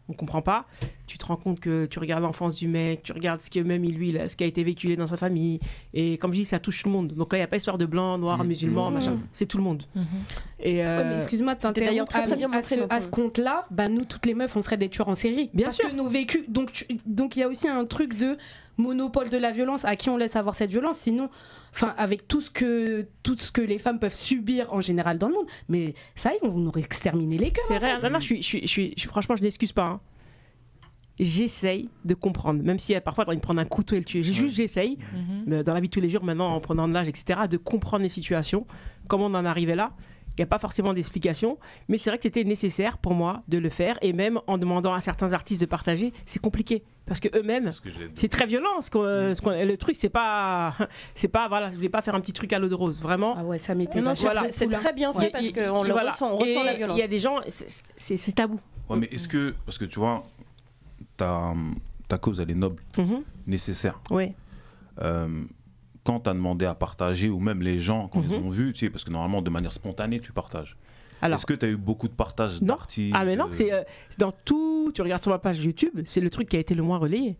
on comprend pas, tu te rends compte que tu regardes l'enfance du mec, tu regardes ce qui a été véhiculé dans sa famille, et comme je dis, ça touche tout le monde. Donc là, il n'y a pas histoire de blanc, noir, musulman, machin, c'est tout le monde. Et mais excuse-moi de t'interrompre, à ce compte-là, nous toutes les meufs, on serait des tueurs en série. Bien parce sûr. Que nos vécus, donc il y a aussi un truc de monopole de la violence, à qui on laisse avoir cette violence, sinon, avec tout ce que les femmes peuvent subir en général dans le monde, mais ça y est, on aurait exterminé les cœurs. C'est vrai, non, franchement, je n'excuse pas. Hein. J'essaye de comprendre, même si parfois il prendre un couteau et le tuer. J'essaye, dans la vie de tous les jours, maintenant en prenant de l'âge, etc., de comprendre les situations, comment on en arrivait là. Il n'y a pas forcément d'explication, mais c'est vrai que c'était nécessaire pour moi de le faire, et même en demandant à certains artistes de partager, c'est compliqué, parce que eux-mêmes, c'est très violent. Le truc, c'est pas, voilà, je voulais pas faire un petit truc à l'eau de rose, vraiment. Ah ouais, ça m'était. C'est très bien fait parce qu'on ressent la violence. Il y a des gens, c'est tabou. Ouais, mais est-ce que, parce que tu vois, ta cause, elle est noble, nécessaire. Oui. Quand tu as demandé à partager, ou même les gens, quand ils ont vu, tu sais, parce que normalement, de manière spontanée, tu partages. Est-ce que tu as eu beaucoup de partages d'artistes? Ah mais non, c'est dans tout, tu regardes sur ma page YouTube, c'est le truc qui a été le moins relayé.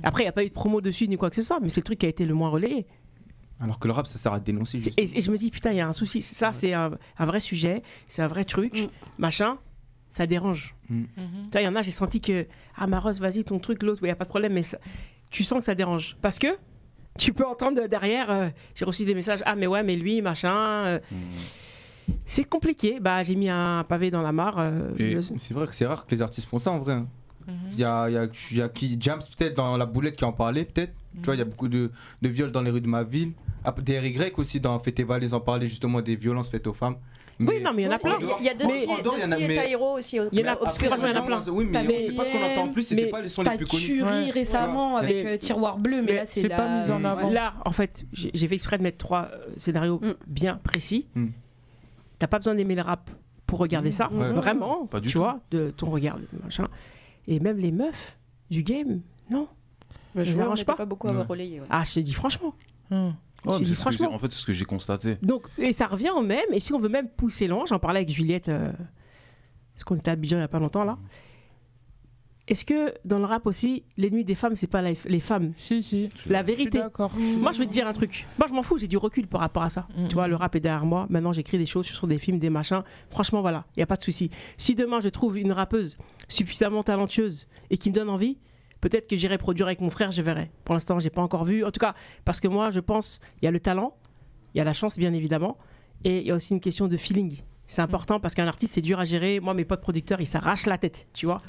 Après, il n'y a pas eu de promo dessus ni quoi que ce soit, mais c'est le truc qui a été le moins relayé. Alors que le rap, ça sert à dénoncer. Et je me dis, putain, il y a un souci. Ça, c'est un vrai sujet, c'est un vrai truc, machin, ça dérange. Tu vois, il y en a, j'ai senti que, ah, Maros, vas-y, ton truc, l'autre, il n'y a pas de problème, mais ça, tu sens que ça dérange. Parce que tu peux entendre derrière, j'ai reçu des messages, ah, mais ouais, mais lui, machin. C'est compliqué. Bah, j'ai mis un pavé dans la mare. C'est vrai que c'est rare que les artistes font ça, en vrai. Hein. Il y a qui James peut-être dans La Boulette qui en parlait peut-être. Tu vois, il y a beaucoup de viols dans les rues de ma ville. DRY aussi dans Fête et Valais en parlait justement des violences faites aux femmes. Oui, non, mais il y en a plein. Il y a Taïro aussi. Il y en a plein. Oui, mais c'est pas ce qu'on entend plus, c'est pas les sons les plus connus. Tuerie récemment avec Tiroir Bleu, mais là c'est pas mis en avant. Là, en fait, j'ai fait exprès de mettre 3 scénarios bien précis. T'as pas besoin d'aimer le rap pour regarder ça, vraiment, tu vois, de ton regard, machin. Et même les meufs du game, non. Je ne arrange pas beaucoup à relayer. Ah, je te dis franchement. En fait, c'est ce que j'ai constaté. Donc, et ça revient au même, et si on veut même pousser loin, j'en parlais avec Juliette, parce qu'on était à Abidjan il n'y a pas longtemps là. Est-ce que dans le rap aussi, l'ennemi des femmes, c'est pas les femmes? Si. La vérité. Moi, je vais te d'accord. dire un truc. Moi, je m'en fous, j'ai du recul par rapport à ça. Tu vois, le rap est derrière moi. Maintenant, j'écris des choses sur des films, des machins. Franchement, voilà, il n'y a pas de souci. Si demain, je trouve une rappeuse suffisamment talentueuse et qui me donne envie, peut-être que j'irai produire avec mon frère, je verrai. Pour l'instant, j'ai pas encore vu. En tout cas, parce que moi, je pense, il y a le talent, il y a la chance, bien évidemment, et il y a aussi une question de feeling. C'est important parce qu'un artiste, c'est dur à gérer. Moi, mes potes producteurs, ils s'arrachent la tête, tu vois.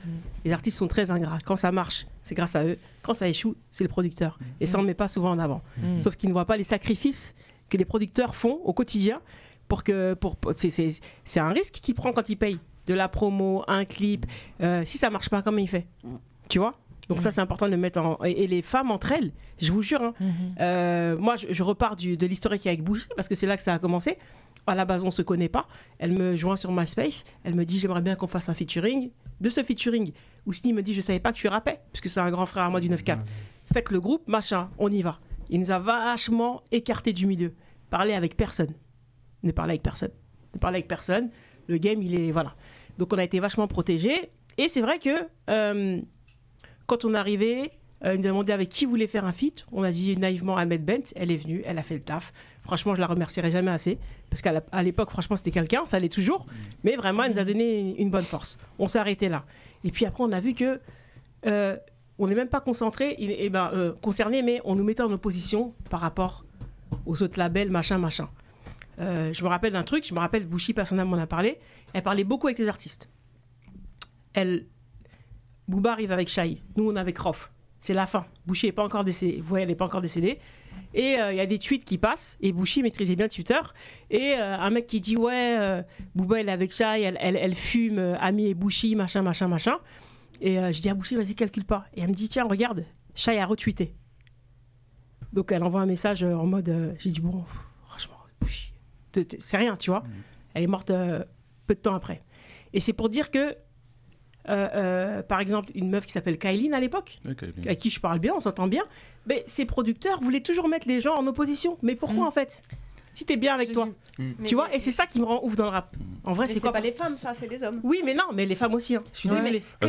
Les artistes sont très ingrats. Quand ça marche, c'est grâce à eux. Quand ça échoue, c'est le producteur. Et ça, on ne met pas souvent en avant. Sauf qu'ils ne voient pas les sacrifices que les producteurs font au quotidien. C'est un risque qu'ils prennent quand ils payent. De la promo, un clip. Si ça ne marche pas, comment il fait? Tu vois? Donc ça, c'est important de le mettre en... Et les femmes entre elles, je vous jure, hein, moi, je repars de l'historique avec Bougie, parce que c'est là que ça a commencé. À la base, on ne se connaît pas. Elle me joint sur MySpace. Elle me dit, j'aimerais bien qu'on fasse un featuring. De ce featuring, Ousni me dit, je ne savais pas que tu rappais, puisque c'est un grand frère à moi du 9-4. Faites le groupe, machin, on y va. Il nous a vachement écartés du milieu. Parler avec personne. Ne parler avec personne. Ne parler avec personne. Le game, il est... Voilà. Donc, on a été vachement protégés. Et c'est vrai que... quand on est arrivé, il nous a demandé avec qui voulait faire un feat. On a dit naïvement Ahmed Bent. Elle est venue, elle a fait le taf. Franchement, je la remercierai jamais assez. Parce qu'à l'époque, franchement, c'était quelqu'un, ça l'est toujours. Mais vraiment, elle nous a donné une bonne force. On s'est arrêté là. Et puis après, on a vu que on n'est même pas concentré, concerné, mais on nous mettait en opposition par rapport aux autres labels, machin. Je me rappelle d'un truc, Bouchi, personnellement, m'en a parlé. Elle parlait beaucoup avec les artistes. Booba arrive avec Shai, nous on est avec Rof. C'est la fin. Bouchi n'est pas encore décédé. Vous voyez, elle n'est pas encore décédée. Et il y a des tweets qui passent. Et Bouchi maîtrisait bien Twitter. Et un mec qui dit ouais, Booba elle est avec Shai, elle fume, Ami et Bouchi, machin. Et je dis à Bouchi, vas-y, calcule pas. Et elle me dit tiens, regarde, Shai a retweeté. Donc elle envoie un message en mode j'ai dit bon, franchement, Bouchi, c'est rien, tu vois. Elle est morte peu de temps après. Et c'est pour dire que par exemple, une meuf qui s'appelle Kailine à l'époque, avec qui je parle bien, on s'entend bien, mais ses producteurs voulaient toujours mettre les gens en opposition. Mais pourquoi en fait? Si t'es bien avec toi, tu vois, et c'est ça qui me rend ouf dans le rap. En vrai, c'est quoi? C'est pas les femmes, ça, c'est les hommes. Oui, mais non, mais les femmes aussi. Hein. Je suis désolée. Ah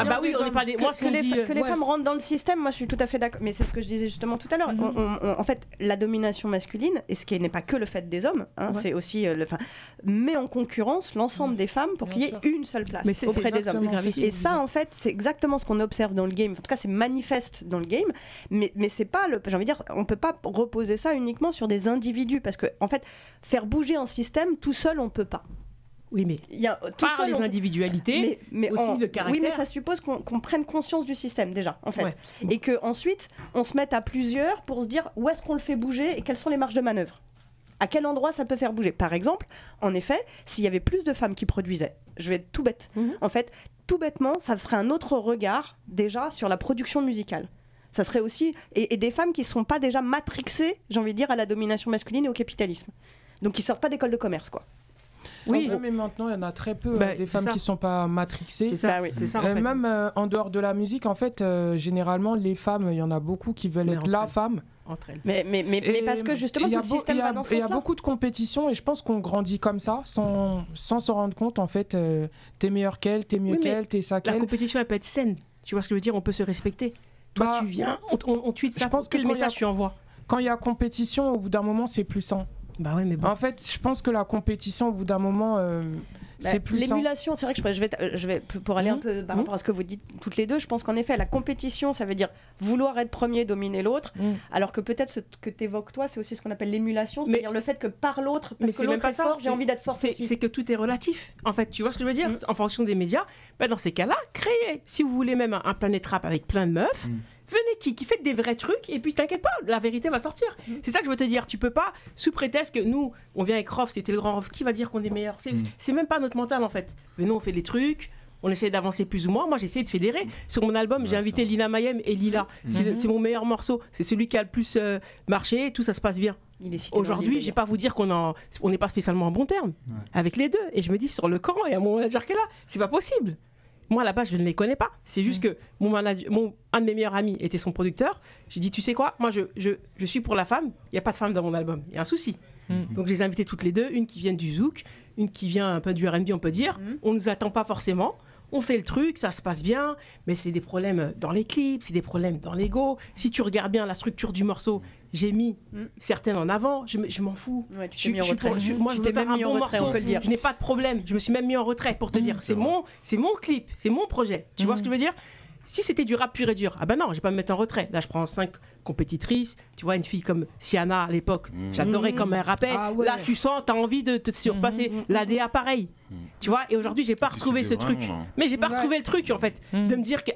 bah oui, on n'est pas des. Moi, que les femmes rentrent dans le système, moi, je suis tout à fait d'accord. Mais c'est ce que je disais justement tout à l'heure. En fait, la domination masculine, et ce qui n'est pas que le fait des hommes, c'est aussi met en concurrence l'ensemble des femmes pour qu'il y ait une seule place auprès des hommes. Et ça, en fait, c'est exactement ce qu'on observe dans le game. En tout cas, c'est manifeste dans le game. Mais c'est pas le. J'ai envie de dire, on peut pas reposer ça uniquement sur des individus. Parce que, en fait, faire bouger un système tout seul, on peut pas. Oui, mais par les individualités, mais aussi le caractère. Oui, mais ça suppose qu'on prenne conscience du système déjà, en fait. Ouais. Et qu'ensuite, on se mette à plusieurs pour se dire où est-ce qu'on le fait bouger et quelles sont les marges de manœuvre. À quel endroit ça peut faire bouger. Par exemple, en effet, s'il y avait plus de femmes qui produisaient, je vais être tout bête. En fait, tout bêtement, ça serait un autre regard déjà sur la production musicale. Ça serait aussi... Et des femmes qui ne sont pas déjà matrixées, j'ai envie de dire, à la domination masculine et au capitalisme. Donc qui ne sortent pas d'école de commerce, quoi. Oui, mais maintenant, il y en a très peu des femmes qui ne sont pas matrixées. C'est ça, c'est ça. En fait. Même en dehors de la musique, en fait, généralement, les femmes, il y en a beaucoup qui veulent être la femme. Entre elles. Mais parce que justement, tout le système va dans ce sens-là. Il y a beaucoup de compétition et je pense qu'on grandit comme ça, sans s'en rendre compte, en fait. T'es meilleure qu'elle, t'es mieux qu'elle, t'es ça qu'elle. La compétition, elle peut être saine. Tu vois ce que je veux dire? On peut se respecter. Toi, tu viens, on tweet ça. Je pense quel message tu envoies? quand il y a compétition, au bout d'un moment, c'est plus sain. Bah ouais, mais bon. En fait, je pense que la compétition, au bout d'un moment, c'est plus sain. L'émulation, c'est vrai que je vais pour aller un peu par rapport à ce que vous dites toutes les deux, je pense qu'en effet, la compétition, ça veut dire vouloir être premier, dominer l'autre, alors que peut-être ce que tu évoques toi, c'est aussi ce qu'on appelle l'émulation, c'est-à-dire le fait que par l'autre, parce que l'autre est fort, j'ai envie d'être fort aussi. C'est que tout est relatif. En fait, tu vois ce que je veux dire? En fonction des médias, dans ces cas-là, créez. Si vous voulez même un Planet Rap avec plein de meufs, venez qui fait des vrais trucs et puis t'inquiète pas, la vérité va sortir. C'est ça que je veux te dire. Tu peux pas, sous prétexte que nous, on vient avec Rof, c'était le grand Rof, qui va dire qu'on est meilleur? C'est même pas notre mental en fait. Mais nous, on fait des trucs, on essaie d'avancer plus ou moins. Moi, j'essaie de fédérer. Sur mon album, j'ai invité Lina Mayem et Lila. C'est mon meilleur morceau. C'est celui qui a le plus marché. Tout ça se passe bien. Aujourd'hui, je vais pas vous dire qu'on n'est pas spécialement en bon terme avec les deux. Et je me dis, sur le camp, il y a mon manager qui est là. C'est pas possible. Moi, là-bas, je ne les connais pas. C'est juste que un de mes meilleurs amis était son producteur. J'ai dit, tu sais quoi, moi, je suis pour la femme. Il n'y a pas de femme dans mon album. Il y a un souci. Donc, je les ai invitées toutes les deux. Une qui vient du zouk, une qui vient un peu du R&B, on peut dire. On ne nous attend pas forcément. On fait le truc, ça se passe bien, mais c'est des problèmes dans les clips, c'est des problèmes dans l'ego. Si tu regardes bien la structure du morceau, j'ai mis certaines en avant, je m'en fous. Ouais, moi, je veux faire un bon morceau, je n'ai pas de problème. Je me suis même mis en retrait pour te dire, c'est mon clip, c'est mon projet. Tu vois ce que je veux dire? Si c'était du rap pur et dur, ah ben non, je vais pas me mettre en retrait. Là, je prends 5 compétitrices. Tu vois, une fille comme Siana à l'époque, j'adorais comme elle rappait. Là, tu sens, tu as envie de te surpasser. L'ADA, pareil. Tu vois, et aujourd'hui, j'ai pas retrouvé ce truc. Mais j'ai pas retrouvé le truc, en fait. De me dire que,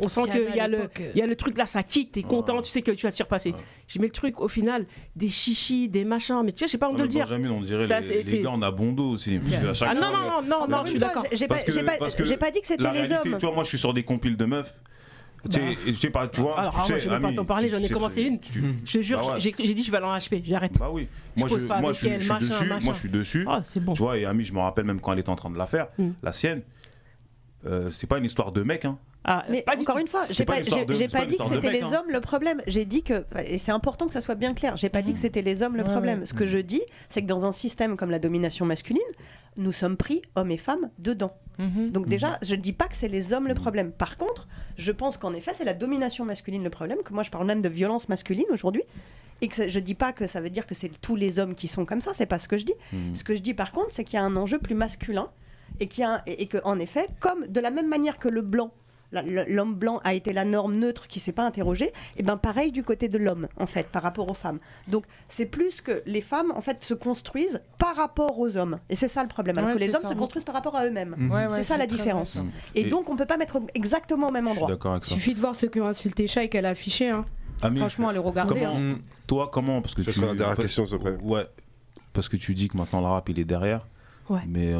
on sent qu'il y a le truc là, ça kick, t'es content, tu sais que tu vas te surpasser. J'ai mis le truc, au final, des chichis, des machins. Mais tiens, j'ai pas honte de le dire. Benjamin, on dirait les gars, on a bon dos aussi. Non, je suis d'accord. J'ai pas dit que c'était les hommes. Tu vois, moi, je suis sur des compiles de meufs. Tu sais pas, tu vois. Alors, moi, je vais pas t'en parler, j'en ai commencé une. Je jure, j'ai dit je vais aller en HP, j'arrête. Bah oui, moi je suis dessus. C'est bon. Tu vois, et Ami, je me rappelle même quand elle était en train de la faire, la sienne. C'est pas une histoire de mec, hein. Mais encore une fois, j'ai pas dit que c'était les hommes le problème. J'ai dit que, et c'est important que ça soit bien clair, j'ai pas dit que c'était les hommes le problème. Ce que je dis, c'est que dans un système comme la domination masculine, nous sommes pris, hommes et femmes, dedans. Donc déjà, je ne dis pas que c'est les hommes le problème. Par contre, je pense qu'en effet, c'est la domination masculine le problème, que moi je parle même de violence masculine aujourd'hui. Et que je dis pas que ça veut dire que c'est tous les hommes qui sont comme ça, c'est pas ce que je dis. Ce que je dis par contre, c'est qu'il y a un enjeu plus masculin et que en effet, comme de la même manière que le blanc, l'homme blanc a été la norme neutre qui s'est pas interrogée, et ben pareil du côté de l'homme en fait par rapport aux femmes. Donc c'est plus que les femmes en fait se construisent par rapport aux hommes, et c'est ça le problème, alors que les hommes se construisent par rapport à eux-mêmes. C'est ça la différence. Et donc on peut pas mettre exactement au même endroit. Il suffit de voir ceux qui ont insulté Shai qu'elle a affiché. Franchement, allez regarder. Toi, comment, parce que c'est la dernière question, s'il te plaît. Ouais, parce que tu dis que maintenant le rap il est derrière. Ouais. Mais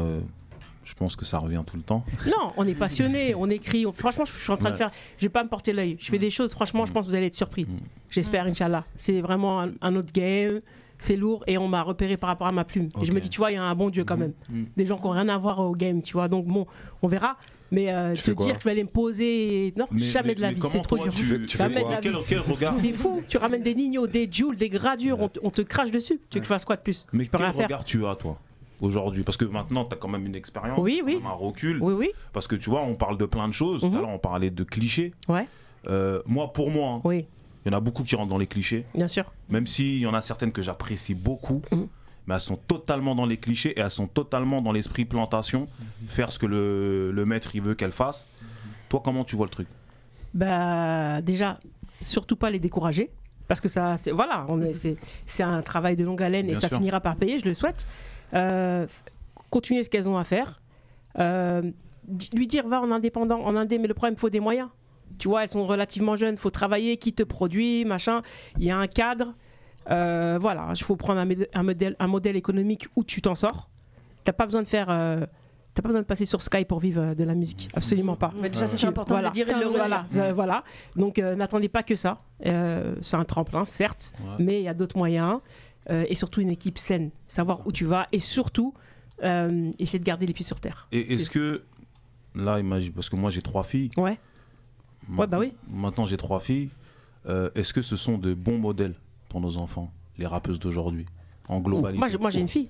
je pense que ça revient tout le temps. Non, on est passionné, on écrit. Franchement, je suis en train de faire. Je vais pas me porter l'œil. Je fais des choses. Franchement, je pense que vous allez être surpris. J'espère, Inch'Allah. C'est vraiment un autre game. C'est lourd et on m'a repéré par rapport à ma plume. Et je me dis, tu vois, il y a un bon Dieu quand même. Des gens qui n'ont rien à voir au game, tu vois. Donc bon, on verra. Mais te dire que je vais aller me poser, non, jamais de la vie, c'est trop dur. Jamais de la vie. Quel regard? C'est fou, tu ramènes des Nino, des Jules, des gradures, on te crache dessus. Tu veux que je fasse quoi de plus? Mais quel regard tu as, toi, aujourd'hui? Parce que maintenant, tu as quand même une expérience, un recul. Oui. Parce que tu vois, on parle de plein de choses. Tout à l'heure, on parlait de clichés. Ouais. Pour moi, oui. Il y en a beaucoup qui rentrent dans les clichés. Bien sûr. Même s'il y en a certaines que j'apprécie beaucoup. Mais elles sont totalement dans les clichés et elles sont totalement dans l'esprit plantation, faire ce que le maître il veut qu'elle fasse. Toi, comment tu vois le truc? Bah déjà, surtout pas les décourager, parce que ça, c'est un travail de longue haleine. Bien et ça sûr. Finira par payer, je le souhaite. Continuer ce qu'elles ont à faire, lui dire va en indépendant, en indé, mais le problème, il faut des moyens. Tu vois, elles sont relativement jeunes, il faut travailler, qui te produit, machin. Il y a un cadre. Voilà, il faut prendre un modèle économique où tu t'en sors. T'as pas besoin de faire, t'as pas besoin de passer sur Sky pour vivre de la musique, absolument pas. Mais déjà, c'est important de le dire et de le redire. Voilà. Donc n'attendez pas que ça. C'est un tremplin, certes, mais il y a d'autres moyens et surtout une équipe saine, savoir où tu vas et surtout essayer de garder les pieds sur terre. Et est-ce que là, imagine, parce que moi j'ai 3 filles. Ouais. Bah oui. Maintenant j'ai 3 filles. Est-ce que ce sont de bons modèles pour nos enfants, les rappeuses d'aujourd'hui, en globalité? Moi j'ai une fille.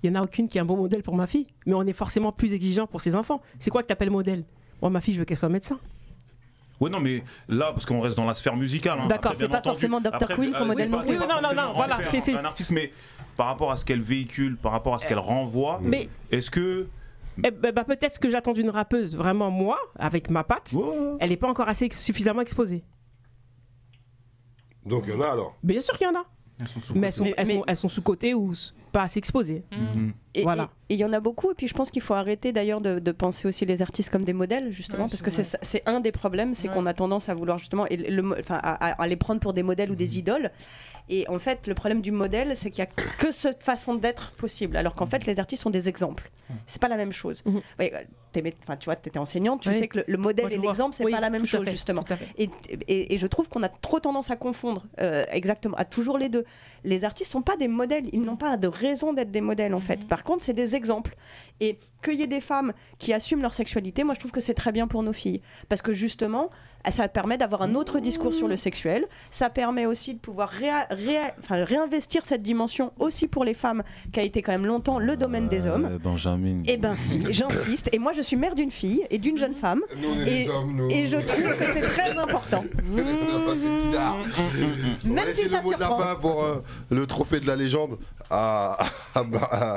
Il n'y en a aucune qui est un bon modèle pour ma fille, mais on est forcément plus exigeant pour ses enfants. C'est quoi que tu appelles modèle? Moi, ma fille, je veux qu'elle soit médecin. Ouais, non, mais là, parce qu'on reste dans la sphère musicale. Hein. D'accord, c'est pas forcément Dr. Queen, son modèle non plus. Non, voilà. C'est un artiste, mais par rapport à ce qu'elle véhicule, par rapport à ce qu'elle renvoie, est-ce que. Peut-être ce que j'attends d'une rappeuse, vraiment moi, avec ma patte, elle n'est pas encore assez suffisamment exposée. Donc il y en a alors. Bien sûr qu'il y en a. Elles sont sous-cotées ou pas assez exposées. Et voilà. Et il y en a beaucoup, et puis je pense qu'il faut arrêter d'ailleurs de penser aussi les artistes comme des modèles, justement, parce que c'est un des problèmes, c'est qu'on a tendance à vouloir justement à les prendre pour des modèles ou des idoles. Et en fait, le problème du modèle, c'est qu'il n'y a que cette façon d'être possible, alors qu'en fait, les artistes sont des exemples. C'est pas la même chose. Tu vois, tu étais enseignante, tu sais que le modèle et l'exemple, c'est pas la même chose, justement. Et je trouve qu'on a trop tendance à confondre exactement, à toujours les deux. Les artistes sont pas des modèles, ils n'ont pas de raison d'être des modèles, en fait. Par contre, c'est des exemples. Et qu'il y ait des femmes qui assument leur sexualité, moi, je trouve que c'est très bien pour nos filles. Parce que justement, ça permet d'avoir un autre discours sur le sexuel. Ça permet aussi de pouvoir réinvestir cette dimension aussi pour les femmes, qui a été quand même longtemps le domaine des hommes. Benjamin. Eh ben si, j'insiste. Et moi, je suis mère d'une fille et d'une jeune femme. Et je trouve que c'est très important. C'est bizarre. Même si ça le mot de la fin pour le trophée de la légende à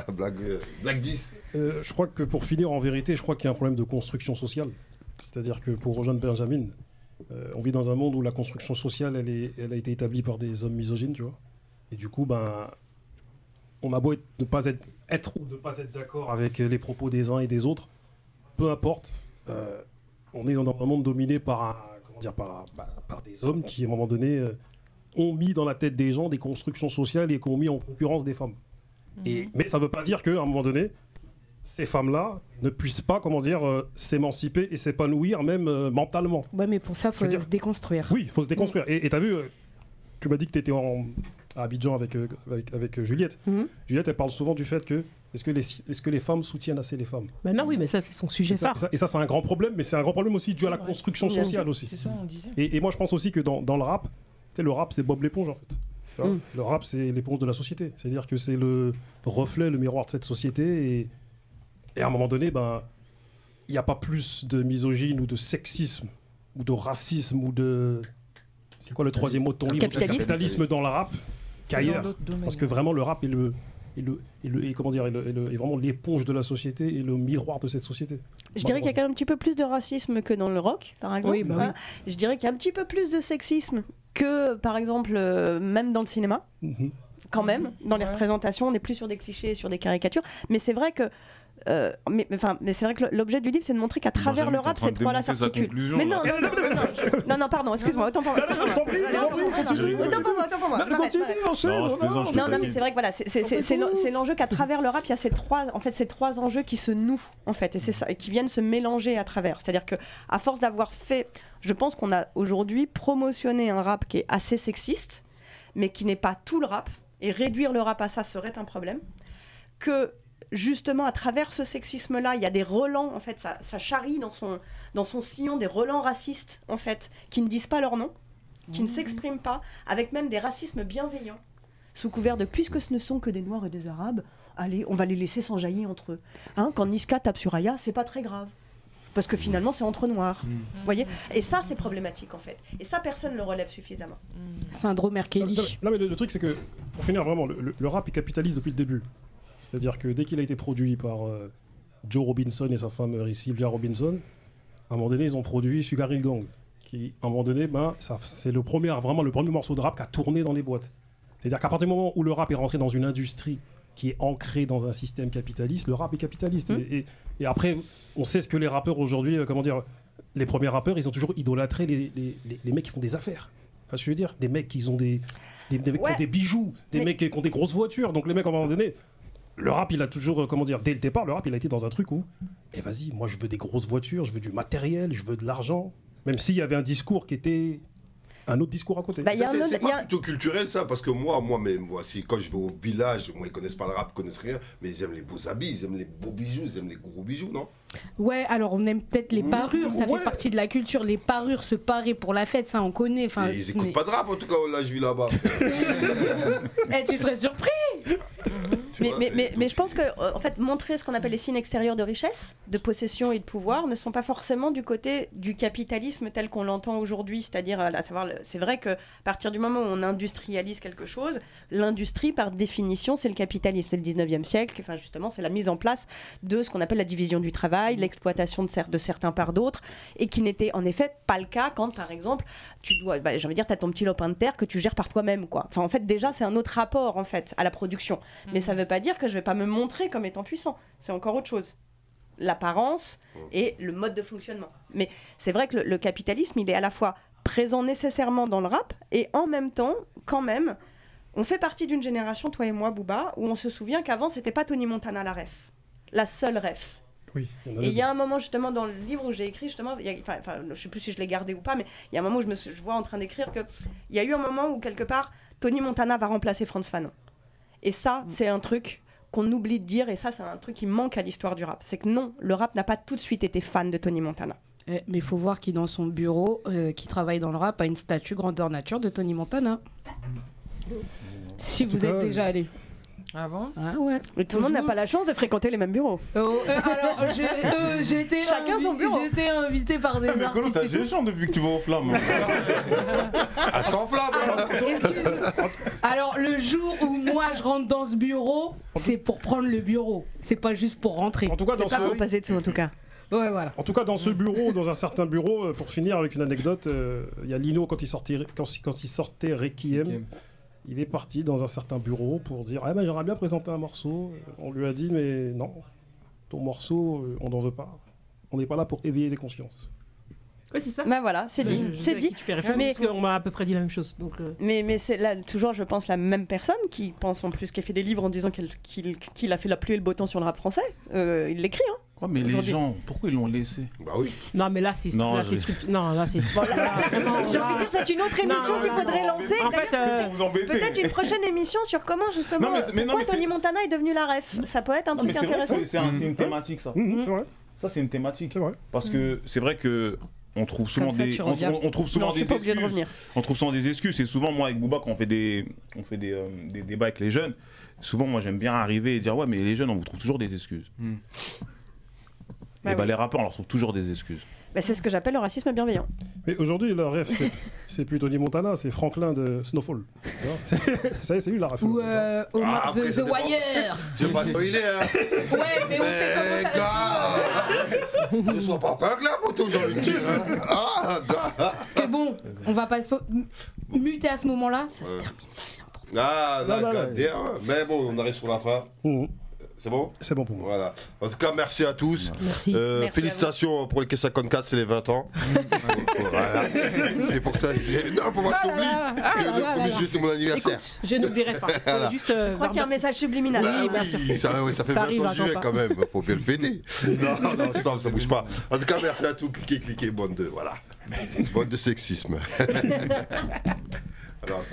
Black 10. Je crois que pour finir, en vérité, je crois qu'il y a un problème de construction sociale. C'est-à-dire que pour rejoindre Benjamin, on vit dans un monde où la construction sociale, elle a été établie par des hommes misogynes, tu vois. Et du coup, on a beau ne pas être ou ne pas être d'accord avec les propos des uns et des autres, peu importe, on est dans un monde dominé par des hommes qui, à un moment donné, ont mis dans la tête des gens des constructions sociales et qui ont mis en concurrence des femmes. Mais ça ne veut pas dire qu'à un moment donné, ces femmes-là ne puissent pas, s'émanciper et s'épanouir, même mentalement. Ouais, mais pour ça, il faut se déconstruire. Oui, il faut se déconstruire. Et tu as vu, tu m'as dit que tu étais à Abidjan avec Juliette. Juliette, elle parle souvent du fait que est-ce que les femmes soutiennent assez les femmes ? Non, oui, mais ça, c'est son sujet phare. Et ça, c'est un grand problème, mais c'est un grand problème aussi dû à la construction sociale aussi. C'est ça, on disait. Et moi, je pense aussi que dans le rap, le rap, c'est Bob l'éponge, en fait. Le rap, c'est l'éponge de la société. C'est-à-dire que c'est le reflet, le miroir de cette société. Et à un moment donné, il n'y a pas plus de misogyne ou de sexisme ou de racisme ou de... C'est quoi le troisième mot de ton livre ? Capitalisme dans le rap qu'ailleurs. Parce que vraiment, le rap est vraiment l'éponge de la société et le miroir de cette société. Je dirais qu'il y a quand même un petit peu plus de racisme que dans le rock, par exemple. Oui. Je dirais qu'il y a un petit peu plus de sexisme que, par exemple, même dans le cinéma. Quand même, dans les représentations, on est plus sur des clichés, sur des caricatures. Mais c'est vrai que mais c'est vrai que l'objet du livre, c'est de montrer qu'à travers le rap, ces trois-là s'articulent. Mais non, pardon, excuse-moi, autant pour moi. Non, mais c'est vrai que voilà, c'est l'enjeu qu'à travers le rap, il y a ces trois enjeux qui se nouent, en fait, et c'est ça, et qui viennent se mélanger à travers. C'est-à-dire que, à force d'avoir fait, je pense qu'on a aujourd'hui promotionné un rap qui est assez sexiste, mais qui n'est pas tout le rap, et réduire le rap à ça serait un problème. Que justement, à travers ce sexisme-là, il y a des relents, en fait, ça charrie dans son sillon des relents racistes, en fait, qui ne disent pas leur nom, qui ne s'expriment pas, avec même des racismes bienveillants, sous couvert de « puisque ce ne sont que des Noirs et des Arabes, allez, on va les laisser s'enjailler entre eux. Hein, quand Niska tape sur Aya, c'est pas très grave. Parce que finalement, c'est entre noirs. Vous voyez ? Et ça, c'est problématique, en fait. Et ça, personne ne le relève suffisamment. Syndrome R. Kelly. Non, mais le truc, c'est que, pour finir, vraiment, le rap est capitaliste depuis le début. C'est-à-dire que dès qu'il a été produit par Joe Robinson et sa femme Sylvia Robinson, à un moment donné, ils ont produit Sugar Hill Gang, qui, à un moment donné, c'est le premier morceau de rap qui a tourné dans les boîtes. C'est-à-dire qu'à partir du moment où le rap est rentré dans une industrie qui est ancrée dans un système capitaliste, le rap est capitaliste. Et après, on sait ce que les rappeurs aujourd'hui, les premiers rappeurs, ils ont toujours idolâtré les mecs qui font des affaires. Enfin, je veux dire, des mecs qui ont des mecs qui ont des bijoux, mecs qui ont des grosses voitures. Donc les mecs, à un moment donné, le rap, il a toujours, dès le départ, le rap, il a été dans un truc où, vas-y, moi je veux des grosses voitures, je veux du matériel, je veux de l'argent. Même s'il y avait un discours qui était un autre discours à côté. C'est pas plutôt culturel ça, parce que moi quand je vais au village, moi ils connaissent pas le rap, ils connaissent rien, mais ils aiment les beaux habits, ils aiment les beaux bijoux, ils aiment les gros bijoux, non ? Ouais, alors on aime peut-être les parures, ça fait partie de la culture, les parures, se parer pour la fête, ça on connaît. Et ils écoutent pas de rap en tout cas, là je vis là-bas. Tu serais surpris. Mais je pense que, en fait, montrer ce qu'on appelle les signes extérieurs de richesse, de possession et de pouvoir ne sont pas forcément du côté du capitalisme tel qu'on l'entend aujourd'hui. C'est-à-dire, à savoir, c'est vrai qu'à partir du moment où on industrialise quelque chose, l'industrie, par définition, c'est le capitalisme. C'est le 19e siècle. Enfin, justement, c'est la mise en place de ce qu'on appelle la division du travail, l'exploitation de certains par d'autres, et qui n'était en effet pas le cas quand, par exemple, tu dois, j'ai envie de dire, tu as ton petit lopin de terre que tu gères par toi-même, quoi. Enfin, en fait, déjà, c'est un autre rapport, en fait, à la production. Mais ça ne veut pas dire que je ne vais pas me montrer comme étant puissant. C'est encore autre chose. L'apparence et le mode de fonctionnement. Mais c'est vrai que le capitalisme, il est à la fois présent nécessairement dans le rap et en même temps, quand même, on fait partie d'une génération, toi et moi, Booba, où on se souvient qu'avant, c'était pas Tony Montana la ref. La seule ref. Oui, et il y a un moment justement dans le livre où j'ai écrit justement, je sais plus si je l'ai gardé ou pas, mais il y a un moment où je vois en train d'écrire qu'il y a eu un moment où quelque part Tony Montana va remplacer Frantz Fanon. Et ça, c'est un truc qu'on oublie de dire, et ça, c'est un truc qui manque à l'histoire du rap. C'est que non, le rap n'a pas tout de suite été fan de Tony Montana. Mais il faut voir qui dans son bureau, qui travaille dans le rap, a une statue grandeur nature de Tony Montana. Si vous êtes déjà allé. Ah bon? Ah ouais. Mais tout le monde n'a pas la chance de fréquenter les mêmes bureaux. Alors, j'ai été chacun son bureau. J'ai été invité par des artistes. Comment t'as géant depuis que tu vas aux flammes? À 100 flammes. Alors, le jour où moi je rentre dans ce bureau, c'est pour prendre le bureau. C'est pas juste pour rentrer. En tout cas, c'est pas pour passer dessous, en tout cas. Ouais, voilà. En tout cas, dans ce bureau, dans un certain bureau, pour finir avec une anecdote, il y a Lino quand il sortait Requiem. Il est parti dans un certain bureau pour dire « j'aimerais bien présenter un morceau ». On lui a dit « mais non, ton morceau, on n'en veut pas. On n'est pas là pour éveiller les consciences ». Oui, c'est ça. Ben voilà, c'est dit. C'est dit. Mais on m'a à peu près dit la même chose. Donc, mais c'est là, toujours, je pense, la même personne qui pense en plus, qui a fait des livres en disant qu'il a fait la pluie et le beau temps sur le rap français. Il l'écrit, hein. Ouais, mais les gens, pourquoi ils l'ont laissé? Bah oui. Non, mais là, c'est. J'ai envie de dire, c'est une autre émission qu'il faudrait lancer. En fait, peut-être une prochaine émission sur comment, justement, pourquoi Tony Montana est devenu la ref. Ça peut être un truc intéressant. C'est une thématique, ça. Ça, c'est une thématique. Parce que c'est vrai que. On trouve souvent des excuses. Et souvent, moi, avec Booba, quand on fait des débats avec les jeunes, souvent, moi, j'aime bien arriver et dire ouais, mais les jeunes, on vous trouve toujours des excuses. Et les rappeurs, on leur trouve toujours des excuses. Bah, c'est ce que j'appelle le racisme bienveillant. Mais aujourd'hui, la ref, c'est plus Tony Montana, c'est Franklin de Snowfall. C'est lui la ref. Ou Omar de The Wire. Je vais pas spoiler, hein. Ouais, mais on sait comment ça ne sois pas Franklin, poteau, j'ai envie de dire. Ah, gars. Parce que bon, on va pas muter à ce moment-là, ça se termine pas bien. Ah, d'accord. Mais bon, on arrive sur la fin. C'est bon? C'est bon pour moi. Voilà. En tout cas, merci à tous. Merci. Félicitations pour les K54, c'est les 20 ans. Voilà. C'est pour ça que j'ai. Non, pour moi, t'oublies que le 1er juillet, c'est mon anniversaire. Écoute, je n'oublierai pas. Voilà. Juste, je crois qu'il y a un message subliminal. Oui, bien sûr. Ça fait 20 ans de juillet quand même. Faut bien le fêter. Non, ça bouge pas. En tout cas, merci à tous. Cliquez, bande de. Voilà. Bande de sexisme. Alors.